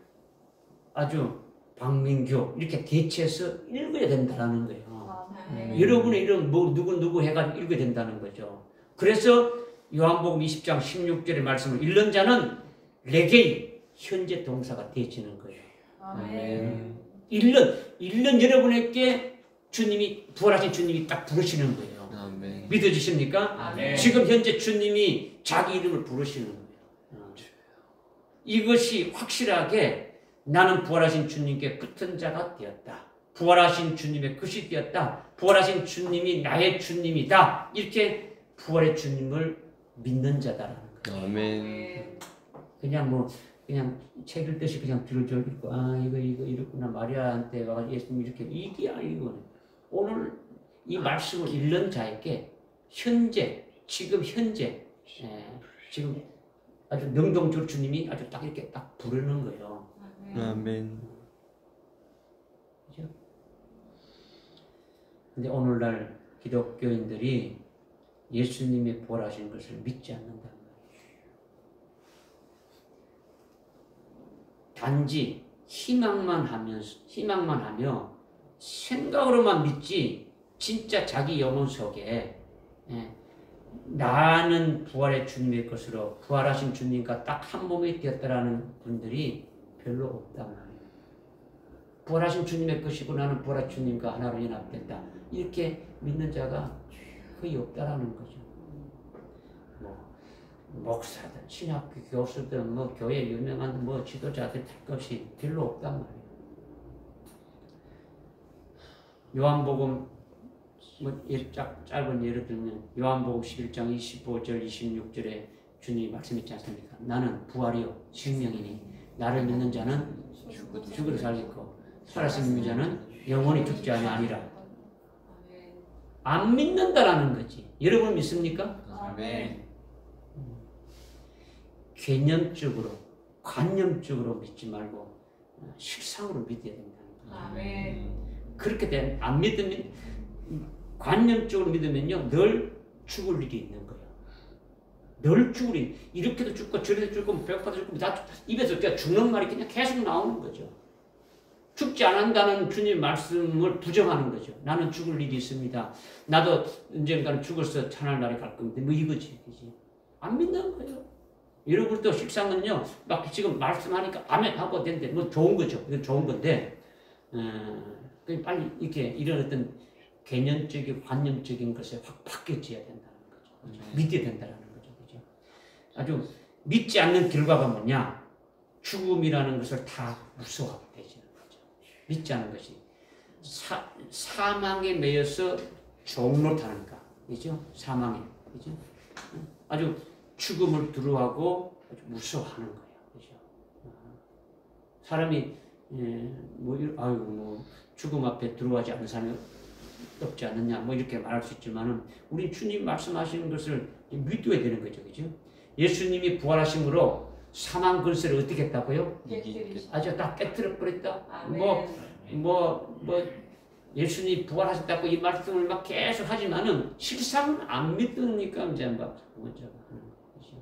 아주 박민규 이렇게 대체해서 읽어야 된다는 거예요. 아멘. 여러분의 이름 뭐 누구 해가지고 읽어야 된다는 거죠. 그래서 요한복음 20장 16절의 말씀을 읽는 자는 레게이 현재 동사가 되어지는 거예요. 아멘. 읽는 여러분에게 주님이 부활하신 주님이 딱 부르시는 거예요. 아멘. 믿어지십니까? 아멘. 지금 현재 주님이 자기 이름을 부르시는 거예요. 이것이 확실하게 나는 부활하신 주님께 붙은 자가 되었다. 부활하신 주님의 것이 되었다. 부활하신 주님이 나의 주님이다. 이렇게 부활의 주님을 믿는 자다라는 거예요. 아멘. 그냥 책 읽듯이 그냥 줄줄 읽고 이거 이렇구나 마리아한테 와가지고 예수님 이렇게 이게 아니고 오늘 이 말씀을 읽는 자에게 지금 현재 지금 아주 능동적으로 주님이 아주 딱 이렇게 딱 부르는 거예요. 아멘. 그죠? 근데 오늘날 기독교인들이 예수님이 부활하신 것을 믿지 않는다는 말이에요. 단지 희망만 하며 생각으로만 믿지 진짜 자기 영혼 속에 나는 부활의 주님의 것으로 부활하신 주님과 딱 한 몸이 되었다라는 분들이 별로 없단 말이에요. 부활하신 주님의 것이고 나는 부활의 주님과 하나로 연합된다. 이렇게 믿는 자가 거의 없다라는 거죠. 목사든 신학교 교수든 교회 유명한 지도자들 할 것이 별로 없단 말이에요. 요한복음 짧은 예를 들면 요한복음 11장 25절 26절에 주님이 말씀했지 않습니까? 나는 부활이요 생명이니 나를 믿는 자는 죽어도 살겠고 살아서 믿는 자는 영원히 죽지 아니하리라. 안 믿는다라는 거지. 여러분 믿습니까? 아멘. 개념적으로, 관념적으로 믿지 말고 실상으로 믿어야 된다는 거죠. 아멘. 그렇게 안 믿으면, 관념적으로 믿으면요, 늘 죽을 일이 있는 거예요. 늘 죽을 일, 이렇게도 죽고 저래도 죽고 배고파도 죽고 다 입에서 그냥 죽는 말이 그냥 계속 나오는 거죠. 죽지 않는다는 주님 말씀을 부정하는 거죠. 나는 죽을 일이 있습니다. 나도 언젠가는 죽어서 하늘나라에 갈 겁니다. 뭐 이거지, 그지? 안 믿는 거예요. 여러분도 식상은요, 막 지금 말씀하니까 아멘 하고 되는데, 뭐 좋은 거죠. 이건 좋은 건데, 빨리 이렇게 이런 어떤 개념적인, 관념적인 것에 확 바뀌어져야 된다는 거죠. 그죠? 믿어야 된다는 거죠. 그죠? 아주 믿지 않는 결과가 뭐냐? 죽음이라는 것을 다 무서워하게 되지는 거죠. 믿지 않는 것이. 사망에 매여서 종노타는가. 그죠? 사망에. 그죠? 아주 죽음을 두려워하고 아주 무서워하는 거예요. 그죠? 사람이, 죽음 앞에 두려워하지 않는 사람이 없지 않느냐, 뭐 이렇게 말할 수 있지만은, 우리 주님 말씀하시는 것을 믿어야 되는 거죠. 그죠? 예수님이 부활하심으로 사망 근세를 어떻게 했다고요? 아주 다 깨뜨려 버렸다. 아멘. 예수님이 부활하셨다고 이 말씀을 막 계속 하지만은 실상은 안 믿으니까 이제 막 먼저 하는 거죠.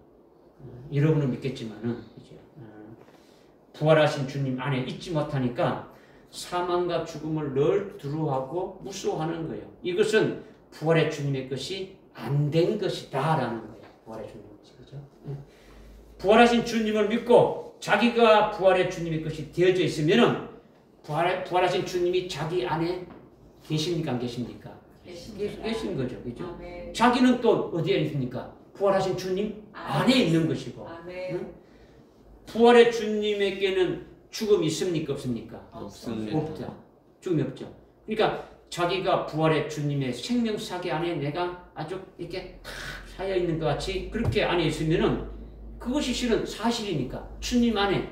여러분은 믿겠지만은, 그죠? 부활하신 주님 안에 있지 못하니까 사망과 죽음을 늘 두려워하고 무서워하는 거예요. 이것은 부활의 주님의 것이 안 된 것이다라는 거예요. 부활의 주님의 것이. 그죠? 부활하신 주님을 믿고 자기가 부활의 주님의 것이 되어져 있으면은 부활하신 주님이 자기 안에 계십니까? 안 계십니까? 계신 거죠. 그죠? 아멘. 자기는 또 어디에 있습니까? 부활하신 주님 안에 있는 것이고. 아멘. 응? 부활의 주님에게는 죽음이 있습니까? 없습니까? 없습니다. 없죠. 죽음이 없죠. 그러니까 자기가 부활의 주님의 생명사계 안에 내가 아주 이렇게 탁 쌓여 있는 것 같이 그렇게 안에 있으면은 그것이 실은 사실이니까 주님 안에,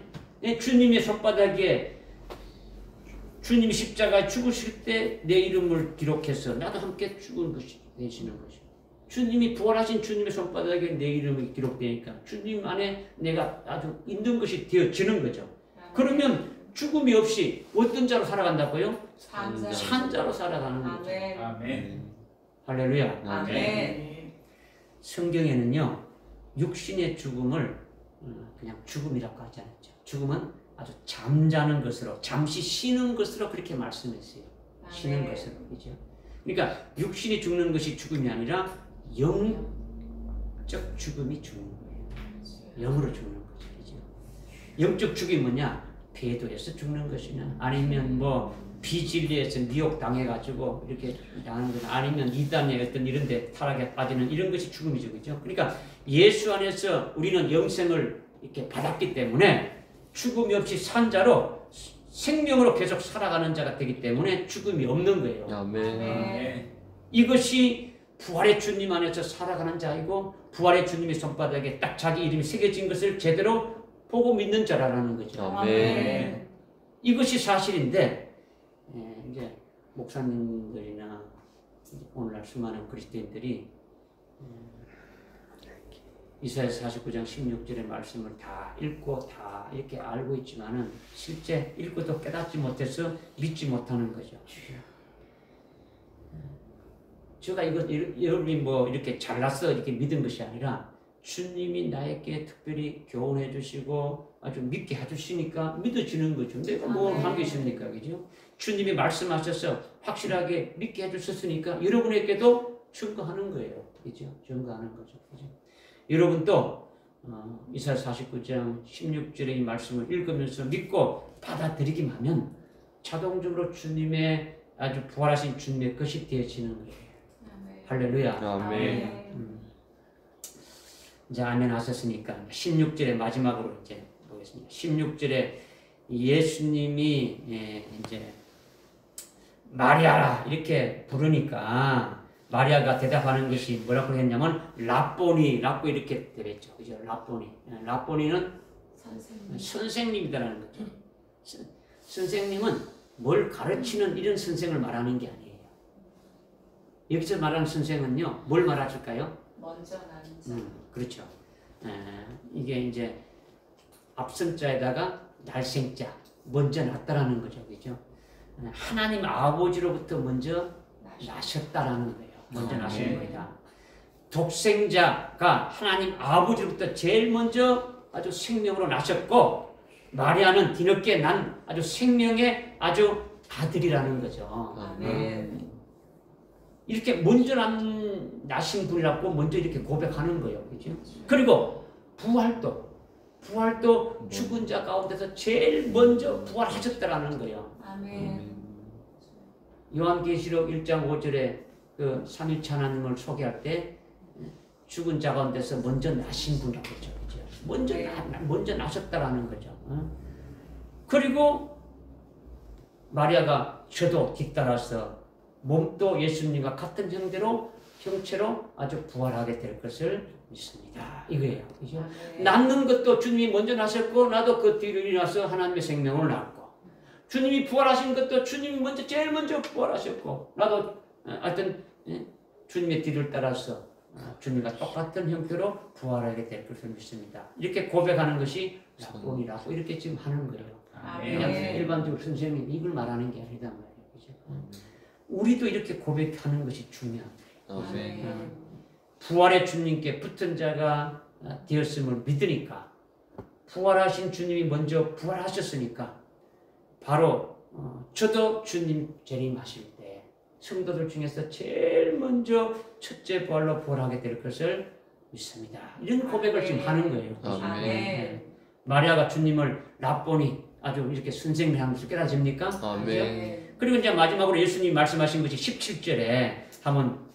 주님의 손바닥에 주님이 십자가에 죽으실 때 내 이름을 기록해서 나도 함께 죽은 것이 되시는 것이죠. 주님이 부활하신 주님의 손바닥에 내 이름이 기록되니까 주님 안에 내가 아주 있는 것이 되어지는 거죠. 그러면 죽음이 없이 어떤 자로 살아간다고요? 산자로 살아가는 거죠. 아멘. 아멘. 할렐루야. 아멘. 성경에는요, 육신의 죽음을 그냥 죽음이라고 하지 않았죠. 죽음은 아주 잠자는 것으로, 잠시 쉬는 것으로 그렇게 말씀했어요. 쉬는 것으로. 그죠? 그러니까 육신이 죽는 것이 죽음이 아니라 영적 죽음이 죽는 거예요. 영으로 죽는 거죠. 그죠? 영적 죽음이 뭐냐? 배도에서 죽는 것이냐? 아니면 뭐 비진리에서 미혹 당해가지고 이렇게 당하는 거냐? 아니면 이단의 어떤 이런 데 타락에 빠지는 이런 것이 죽음이죠. 그죠? 그러니까 예수 안에서 우리는 영생을 이렇게 받았기 때문에 죽음이 없이 산 자로 생명으로 계속 살아가는 자가 되기 때문에 죽음이 없는 거예요. 아멘. 아멘. 이것이 부활의 주님 안에서 살아가는 자이고 부활의 주님의 손바닥에 딱 자기 이름이 새겨진 것을 제대로 보고 믿는 자라는 거죠. 아멘. 이것이 사실인데 이제 목사님들이나 오늘날 수많은 그리스도인들이 이사야서 49장 16절의 말씀을 다 읽고 다 이렇게 알고 있지만은 실제 읽고도 깨닫지 못해서 믿지 못하는 거죠. 제가 여러분이 뭐 이렇게 잘났어 이렇게 믿은 것이 아니라 주님이 나에게 특별히 교훈해 주시고 아주 믿게 해주시니까 믿어지는 거죠. 내가 뭐 한 게 있습니까? 그죠? 주님이 말씀하셔서 확실하게 믿게 해주셨으니까 여러분에게도 증거하는 거예요. 그죠? 증거하는 거죠. 그죠? 여러분도 이사야 49장 16절의 이 말씀을 읽으면서 믿고 받아들이기만 하면 자동적으로 주님의 아주 부활하신 주님의 것이 되어지는 거예요. 할렐루야. 아멘. 이제 아멘 하셨으니까 16절의 마지막으로 이제 보겠습니다. 16절에 예수님이 이제 마리아라 이렇게 부르니까 마리아가 대답하는 것이 뭐라고 했냐면 라보니 이렇게 되겠죠. 그죠? 라보니는 선생님이다라는 거죠. 선생님은 뭘 가르치는 이런 선생을 말하는 게 아니에요. 여기서 말하는 선생은요, 뭘 말해줄까요? 먼저 난 자. 그렇죠. 이게 이제 앞선 자에다가 날생자 먼저 났다라는 거죠, 그죠? 하나님 아버지로부터 먼저 나셨다라는 거예요. 먼저 나신 거다. 독생자가 하나님 아버지로부터 제일 먼저 아주 생명으로 나셨고 마리아는 뒤늦게 난 아주 생명의 아주 아들이라는 거죠. 아멘. 이렇게 먼저 나신 분이라고 먼저 이렇게 고백하는 거예요. 그죠? 그리고 부활도 죽은 자 가운데서 제일 먼저 부활하셨다라는 거예요. 아멘. 요한계시록 1장 5절에 그 삼위일체 하나님을 소개할 때 죽은 자 가운데서 먼저 나신 분이라고 그러죠. 그죠? 먼저 나셨다라는 거죠. 그리고 마리아가 저도 뒤따라서 몸도 예수님과 같은 형체로 아주 부활하게 될 것을 믿습니다. 이거예요. 그죠? 낳는 것도 주님이 먼저 나셨고 나도 그 뒤로 일어나서 하나님의 생명을 낳았고 주님이 부활하신 것도 주님이 제일 먼저 부활하셨고 나도 하여튼 주님의 뒤를 따라서 주님과 똑같은 형태로 부활하게 될 것을 믿습니다. 이렇게 고백하는 것이 낙본이라고 이렇게 지금 하는 거예요. 그냥 일반적으로 선생님이 이걸 말하는 게 아니다 말이에요. 그죠? 우리도 이렇게 고백하는 것이 중요한 거예요. 아멘. 부활의 주님께 붙은 자가 되었음을 믿으니까 부활하신 주님이 먼저 부활하셨으니까 바로 저도 주님 재림하실 때 성도들 중에서 제일 먼저 첫째 부활로 부활하게 될 것을 믿습니다. 이런 고백을 지금 하는 거예요. 아멘. 마리아가 주님을 라보니 아주 이렇게 선생님을 하면서 깨달아집니까? 아멘. 그리고 이제 마지막으로 예수님이 말씀하신 것이 17절에 한번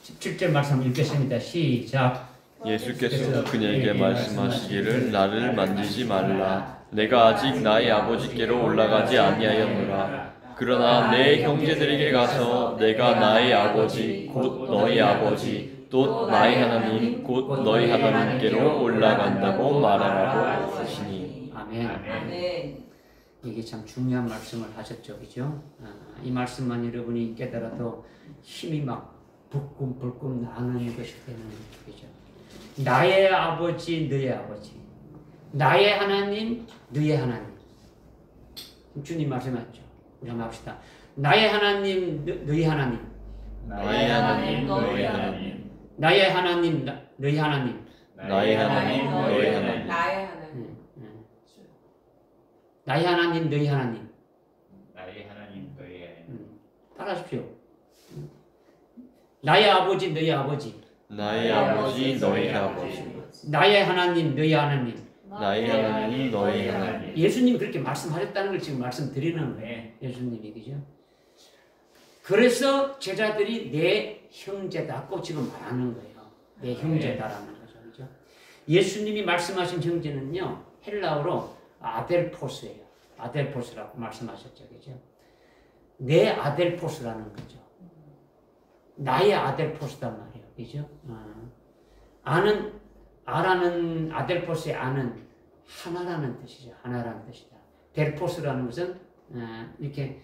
17절 말씀 읽겠습니다. 시작. 예수께서 그녀에게 말씀하시기를 나를 만지지 말라. 내가 아직 나의 아버지께로 올라가지 아니하였노라. 그러나 내 형제들에게 가서 내가 나의 아버지 곧 너희 아버지 또 나의 하나님 곧 너희 하나님께로 올라간다고 말하라고 하시니. 아멘. 이게 참 중요한 말씀을 하셨죠, 그죠? 이 말씀만 여러분이 깨달아도 힘이 막 불끈불끈 나는 것이 되는 거죠. 나의 아버지, 너의 아버지. 나의 하나님, 너의 하나님. 주님 말씀하셨죠. 우리 한번 합시다. 나의 하나님, 너희 하나님. 나의 하나님, 너의 하나님. 나의 하나님, 너희 하나님. 나의 하나님, 너의 하나님. 나의 하나님. 나의 하나님, 너희 하나님. 나의 하나님, 너의 하나님. 따라하십시오. 나의 아버지, 너희 아버지. 나의 아버지 너희 아버지 나의 하나님, 너희 하나님. 나의 하나님 너희 하나님. 예수님이 그렇게 말씀하셨다는 걸 지금 말씀드리는 거예요. 예수님이, 그죠? 그래서 제자들이 내 형제다고 지금 말하는 거예요. 내 형제다라는 거죠. 그죠? 예수님이 말씀하신 형제는요, 헬라어로 아델포스예요. 아델포스라고 말씀하셨죠. 그죠? 내 아델포스라는 거죠. 나의 아델포스단 말이에요. 그죠? 아라는 아델포스의 아는 하나라는 뜻이죠. 하나라는 뜻이다. 델포스라는 것은 이렇게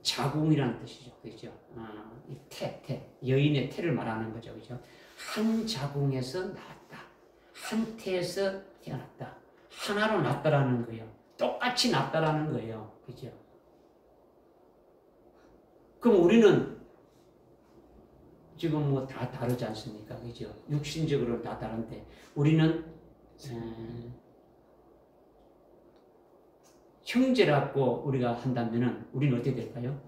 자궁이라는 뜻이죠. 그죠? 태, 여인의 태를 말하는 거죠. 그죠? 한 자궁에서 나왔다. 한 태에서 태어났다. 하나로 났다라는 거예요. 똑같이 났다라는 거예요. 그죠? 그럼 우리는 지금 뭐 다 다르지 않습니까? 그죠? 육신적으로 다 다른데 우리는 형제라고 우리가 한다면은 우리는 어떻게 될까요?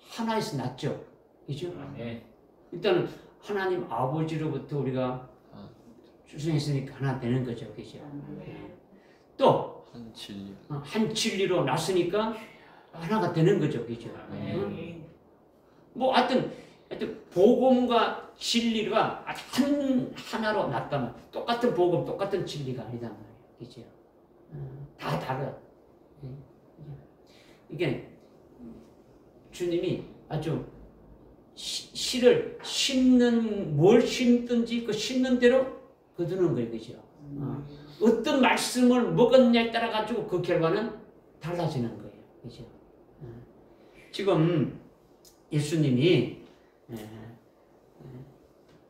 하나에서 났죠. 그죠? 일단 하나님 아버지로부터 우리가 출생했으니까 하나 되는 거죠. 그죠? 또 한 진리로 났으니까 하나가 되는 거죠. 그죠? 뭐 하여튼 복음과 진리가 하나로 났다면 똑같은 복음, 똑같은 진리가 아니다 말이에요. 그죠? 다 달라. 이게 주님이 아주 씨를 심는 뭘 심든지 그 심는 대로 거두는 거예요. 그죠? 어떤 말씀을 먹었냐에 따라 가지고 그 결과는 달라지는 거예요. 그죠? 지금 예수님이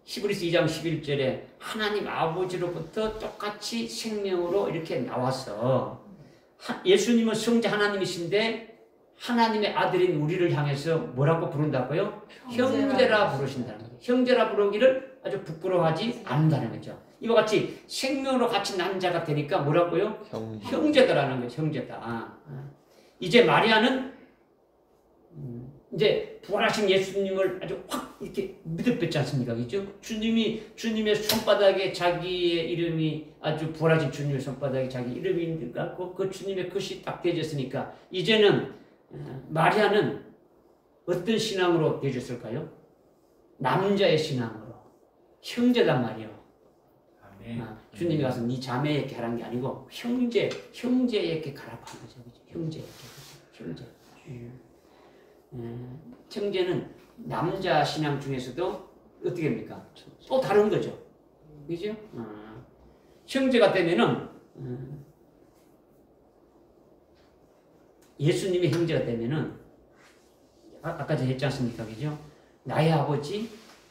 히브리서 2장 11절에 하나님 아버지로부터 똑같이 생명으로 이렇게 나와서 예수님은 성자 하나님이신데 하나님의 아들인 우리를 향해서 뭐라고 부른다고요? 형제라 부르신다는 거예요. 형제라 부르기를 아주 부끄러워하지 않는다는 거죠. 이와 같이 생명으로 같이 난 자가 되니까 뭐라고요? 형제다라는 거죠. 형제다. 이제 마리아는 이제 부활하신 예수님을 아주 확 이렇게 믿어뵙지 않습니까? 그죠? 주님의 손바닥에 자기의 이름이 아주 부활하신 주님의 손바닥에 자기 이름이 있는 것 같고 그 주님의 것이 딱 되어졌으니까 이제는 마리아는 어떤 신앙으로 되어졌을까요? 남자의 신앙으로. 형제단 말이요. 아멘. 주님이 가서 네 자매에게 하라는 게 아니고 형제에게 가라고 한 거죠. 그죠? 형제에게. 형제. 형제는 남자 신앙 중에서도 어떻게 됩니까? 또 다른 거죠. 그죠? 형제가 되면은 예수님의 형제가 되면은 아까 전에 했지 않습니까? 그죠? 나의 아버지,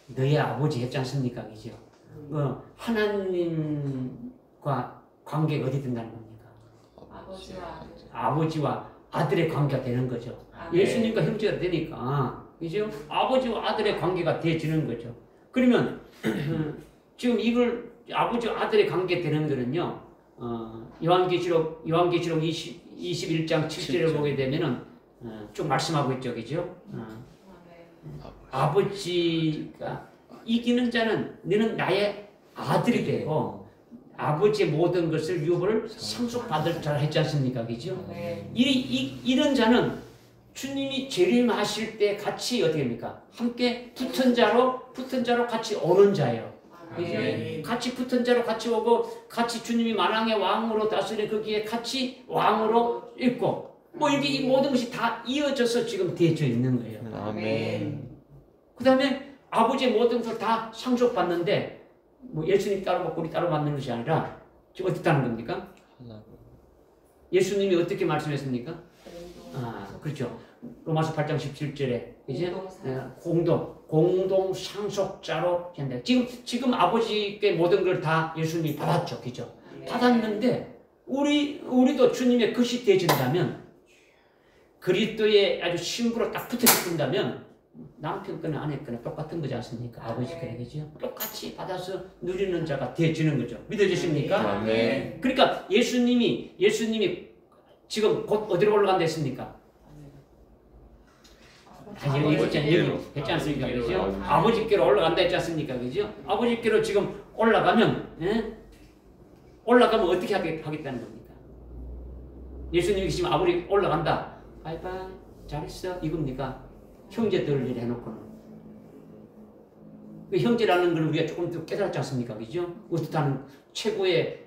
너의 아버지 했지 않습니까? 그죠? 하나님과 관계가 어디 된다는 겁니까? 아버지와 아들의 관계가 되는 거죠. 예수님과 형제가 되니까, 그죠? 아버지와 아들의 관계가 되어지는 거죠. 그러면, 지금 이걸 아버지와 아들의 관계 되는 거는요, 요한계시록 21장 7절을 보게 되면은, 쭉 말씀하고 있죠. 그죠? 아버지가 이기는 자는 너는 나의 아들이 되고 아버지의 모든 것을 유업을 상속받을 자라 했지 않습니까? 그죠? 이런 자는 주님이 재림하실 때 같이 어떻게 합니까? 함께 붙은 자로 같이 오는 자예요. 같이 붙은 자로 같이 오고 같이 주님이 만왕의 왕으로 다스리는 거기에 같이 왕으로 있고 뭐 이렇게 이 모든 것이 다 이어져서 지금 되어져 있는 거예요. 아멘. 그 다음에 아버지의 모든 것을 다 상속받는데 뭐 예수님 따로 먹고 우리 따로 받는 것이 아니라 지금 어떻게 하는 겁니까? 예수님이 어떻게 말씀했습니까? 그렇죠. 로마서 8장 17절에 이제 공동 상속자로 현대. 지금 아버지께 모든 걸 다 예수님이 받았죠, 그죠? 받았는데 우리도 주님의 것이 되어진다면 그리스도의 아주 신부로 딱 붙어 있는다면 남편 거나 아내 거나 똑같은 거지 않습니까? 아버지 거나 그죠? 똑같이 받아서 누리는 자가 되어지는 거죠. 믿어지십니까? 네. 그러니까 예수님이 지금 곧 어디로 올라간다 했습니까? 했지 않습니까? 그죠? 아버지께로 올라간다 했지 않습니까? 그죠? 아버지께로 지금 올라가면 어떻게 하겠다는 겁니까? 예수님이 지금 아버지 올라간다. 바이바이 잘했어 이겁니까? 형제들을 해놓고는 그 형제라는 걸 우리가 조금 더 깨달았지 않습니까? 그죠? 어떻다는 최고의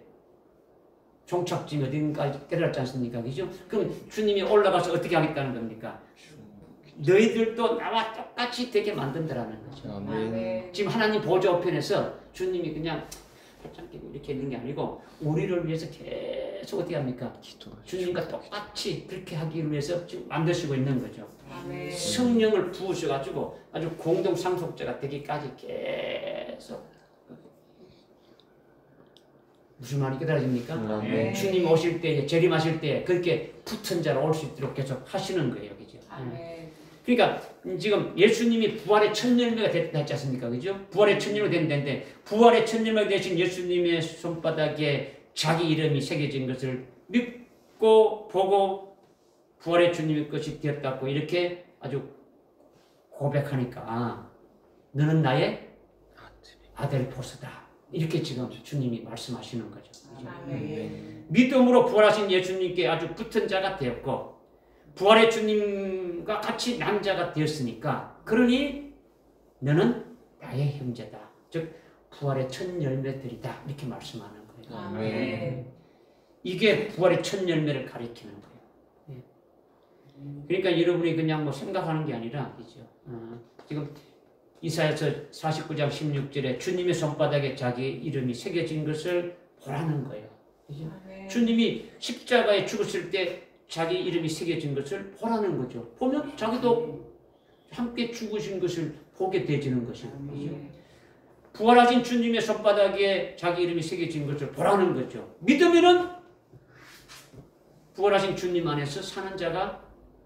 종착점이 어딘가 깨달았지 않습니까? 그죠? 그럼 주님이 올라가서 어떻게 하겠다는 겁니까? 너희들도 나와 똑같이 되게 만든다라는 거죠. 아멘. 지금 하나님 보좌 우편에서 주님이 그냥 팔짱 끼고 이렇게 있는 게 아니고 우리를 위해서 계속 어떻게 합니까? 주님과 똑같이 그렇게 하기 위해서 지금 만드시고 있는 거죠. 아멘. 성령을 부으셔가지고 아주 공동 상속자가 되기까지 계속 무슨 말이 깨달아집니까? 네. 주님 오실 때 재림하실 때 그렇게 붙은 자로 올 수 있도록 계속 하시는 거예요, 그죠? 그러니까 지금 예수님이 부활의 첫 열매가 됐다 했지 않습니까? 그죠? 부활의 첫 열매가 됐는데 부활의 첫 열매가 되신 예수님의 손바닥에 자기 이름이 새겨진 것을 믿고 보고 부활의 주님의 것이 되었다고 이렇게 아주 고백하니까 너는 나의 아들 보스다. 이렇게 지금 주님이 말씀하시는 거죠. 그죠? 믿음으로 부활하신 예수님께 아주 붙은 자가 되었고 부활의 주님과 같이 난 자가 되었으니까 그러니 너는 나의 형제다. 즉 부활의 첫 열매들이다. 이렇게 말씀하는 거예요. 아멘. 이게 부활의 첫 열매를 가리키는 거예요. 그러니까 여러분이 그냥 뭐 생각하는 게 아니라 그죠? 지금 이사야서 49장 16절에 주님의 손바닥에 자기 이름이 새겨진 것을 보라는 거예요. 그죠? 주님이 십자가에 죽었을 때 자기 이름이 새겨진 것을 보라는 거죠. 보면 자기도 함께 죽으신 것을 보게 되지는 것이죠. 부활하신 주님의 손바닥에 자기 이름이 새겨진 것을 보라는 거죠. 믿으면은 부활하신 주님 안에서 사는 자가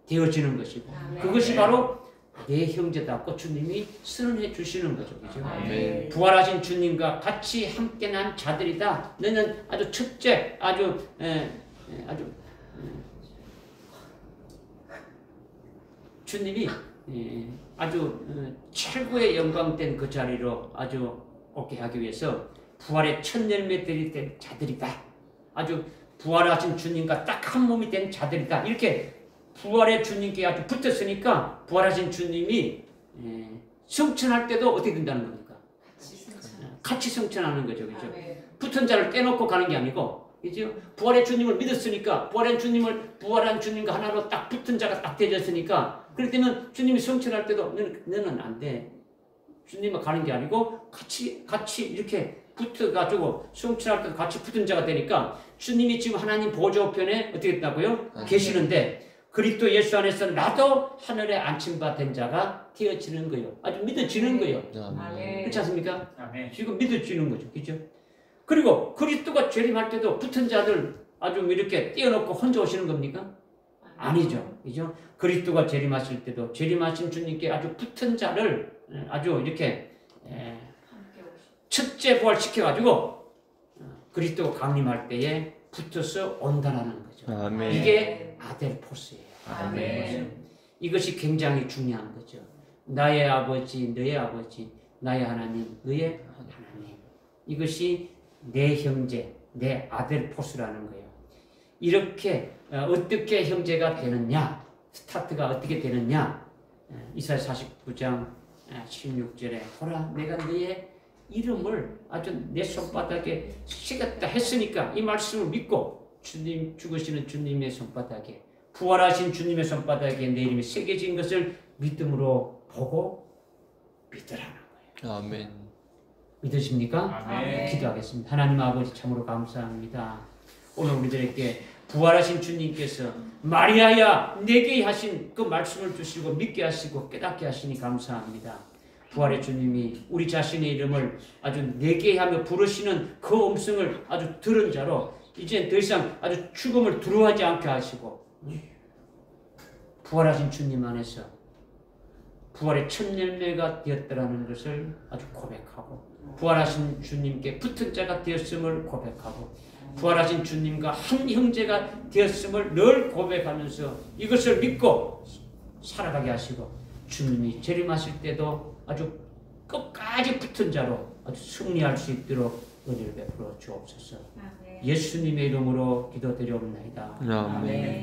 되어지는 것이고 그것이 바로 내 형제답고 주님이 선언해 주시는 거죠. 그죠? 아멘. 부활하신 주님과 같이 함께 난 자들이다. 너는 아주 첫째, 아주 주님이 아주 최고의 영광된 그 자리로 아주 오게 하기 위해서 부활의 첫 열매들이 된 자들이다. 아주 부활하신 주님과 딱 한 몸이 된 자들이다. 이렇게 부활의 주님께 아주 붙었으니까 부활하신 주님이 성천할 때도 어떻게 된다는 겁니까? 같이 성천하는 거죠. 그죠? 붙은 자를 떼놓고 가는 게 아니고, 그죠? 부활의 주님을 믿었으니까, 부활한 주님과 하나로 딱 붙은 자가 딱 되졌으니까, 그럴 때는 주님이 성천할 때도 너는 안 돼. 주님과 가는 게 아니고, 같이 이렇게 붙어가지고, 성천할 때도 같이 붙은 자가 되니까, 주님이 지금 하나님 보좌편에 어떻게 됐다고요? 계시는데, 그리스도 예수 안에서 나도 하늘에 안침받은 자가 되어지는 거예요. 아주 믿어지는 거예요. 그렇지 않습니까? 아멘. 지금 믿어지는 거죠. 그죠? 그리고 그리스도가 재림할 때도 붙은 자들 아주 이렇게 떼어놓고 혼자 오시는 겁니까? 아니죠. 그죠? 그리스도가 재림하실 때도 재림하신 주님께 아주 붙은 자를 아주 이렇게 첫째 부활시켜가지고 그리스도가 강림할 때에 붙어서 온다라는 거죠. 아멘. 이게 아델포스예요. 아멘. 이것이 굉장히 중요한 거죠. 나의 아버지, 너의 아버지, 나의 하나님, 너의 하나님. 이것이 내 형제, 내 아델포스라는 거예요. 이렇게 어떻게 형제가 되느냐, 스타트가 어떻게 되느냐. 이사야 49장 16절에 보라, 내가 너의 이름을 아주 내 손바닥에 새겼다 했으니까 이 말씀을 믿고 주님 죽으시는 주님의 손바닥에 부활하신 주님의 손바닥에 내 이름이 새겨진 것을 믿음으로 보고 믿으라는 거예요. 아멘. 믿으십니까? 아멘. 기도하겠습니다. 하나님 아버지 참으로 감사합니다. 오늘 우리들에게 부활하신 주님께서 마리아야 내게 하신 그 말씀을 주시고 믿게 하시고 깨닫게 하시니 감사합니다. 부활의 주님이 우리 자신의 이름을 아주 내게 하며 부르시는 그 음성을 아주 들은 자로 이제 더 이상 아주 죽음을 두려워하지 않게 하시고 부활하신 주님 안에서 부활의 첫 열매가 되었다라는 것을 아주 고백하고 부활하신 주님께 붙은 자가 되었음을 고백하고 부활하신 주님과 한 형제가 되었음을 늘 고백하면서 이것을 믿고 살아가게 하시고 주님이 재림하실 때도 아주 끝까지 붙은 자로 아주 승리할 수 있도록 은혜를 베풀어 주옵소서. 예수님의 이름으로 기도드리옵나이다. 아멘.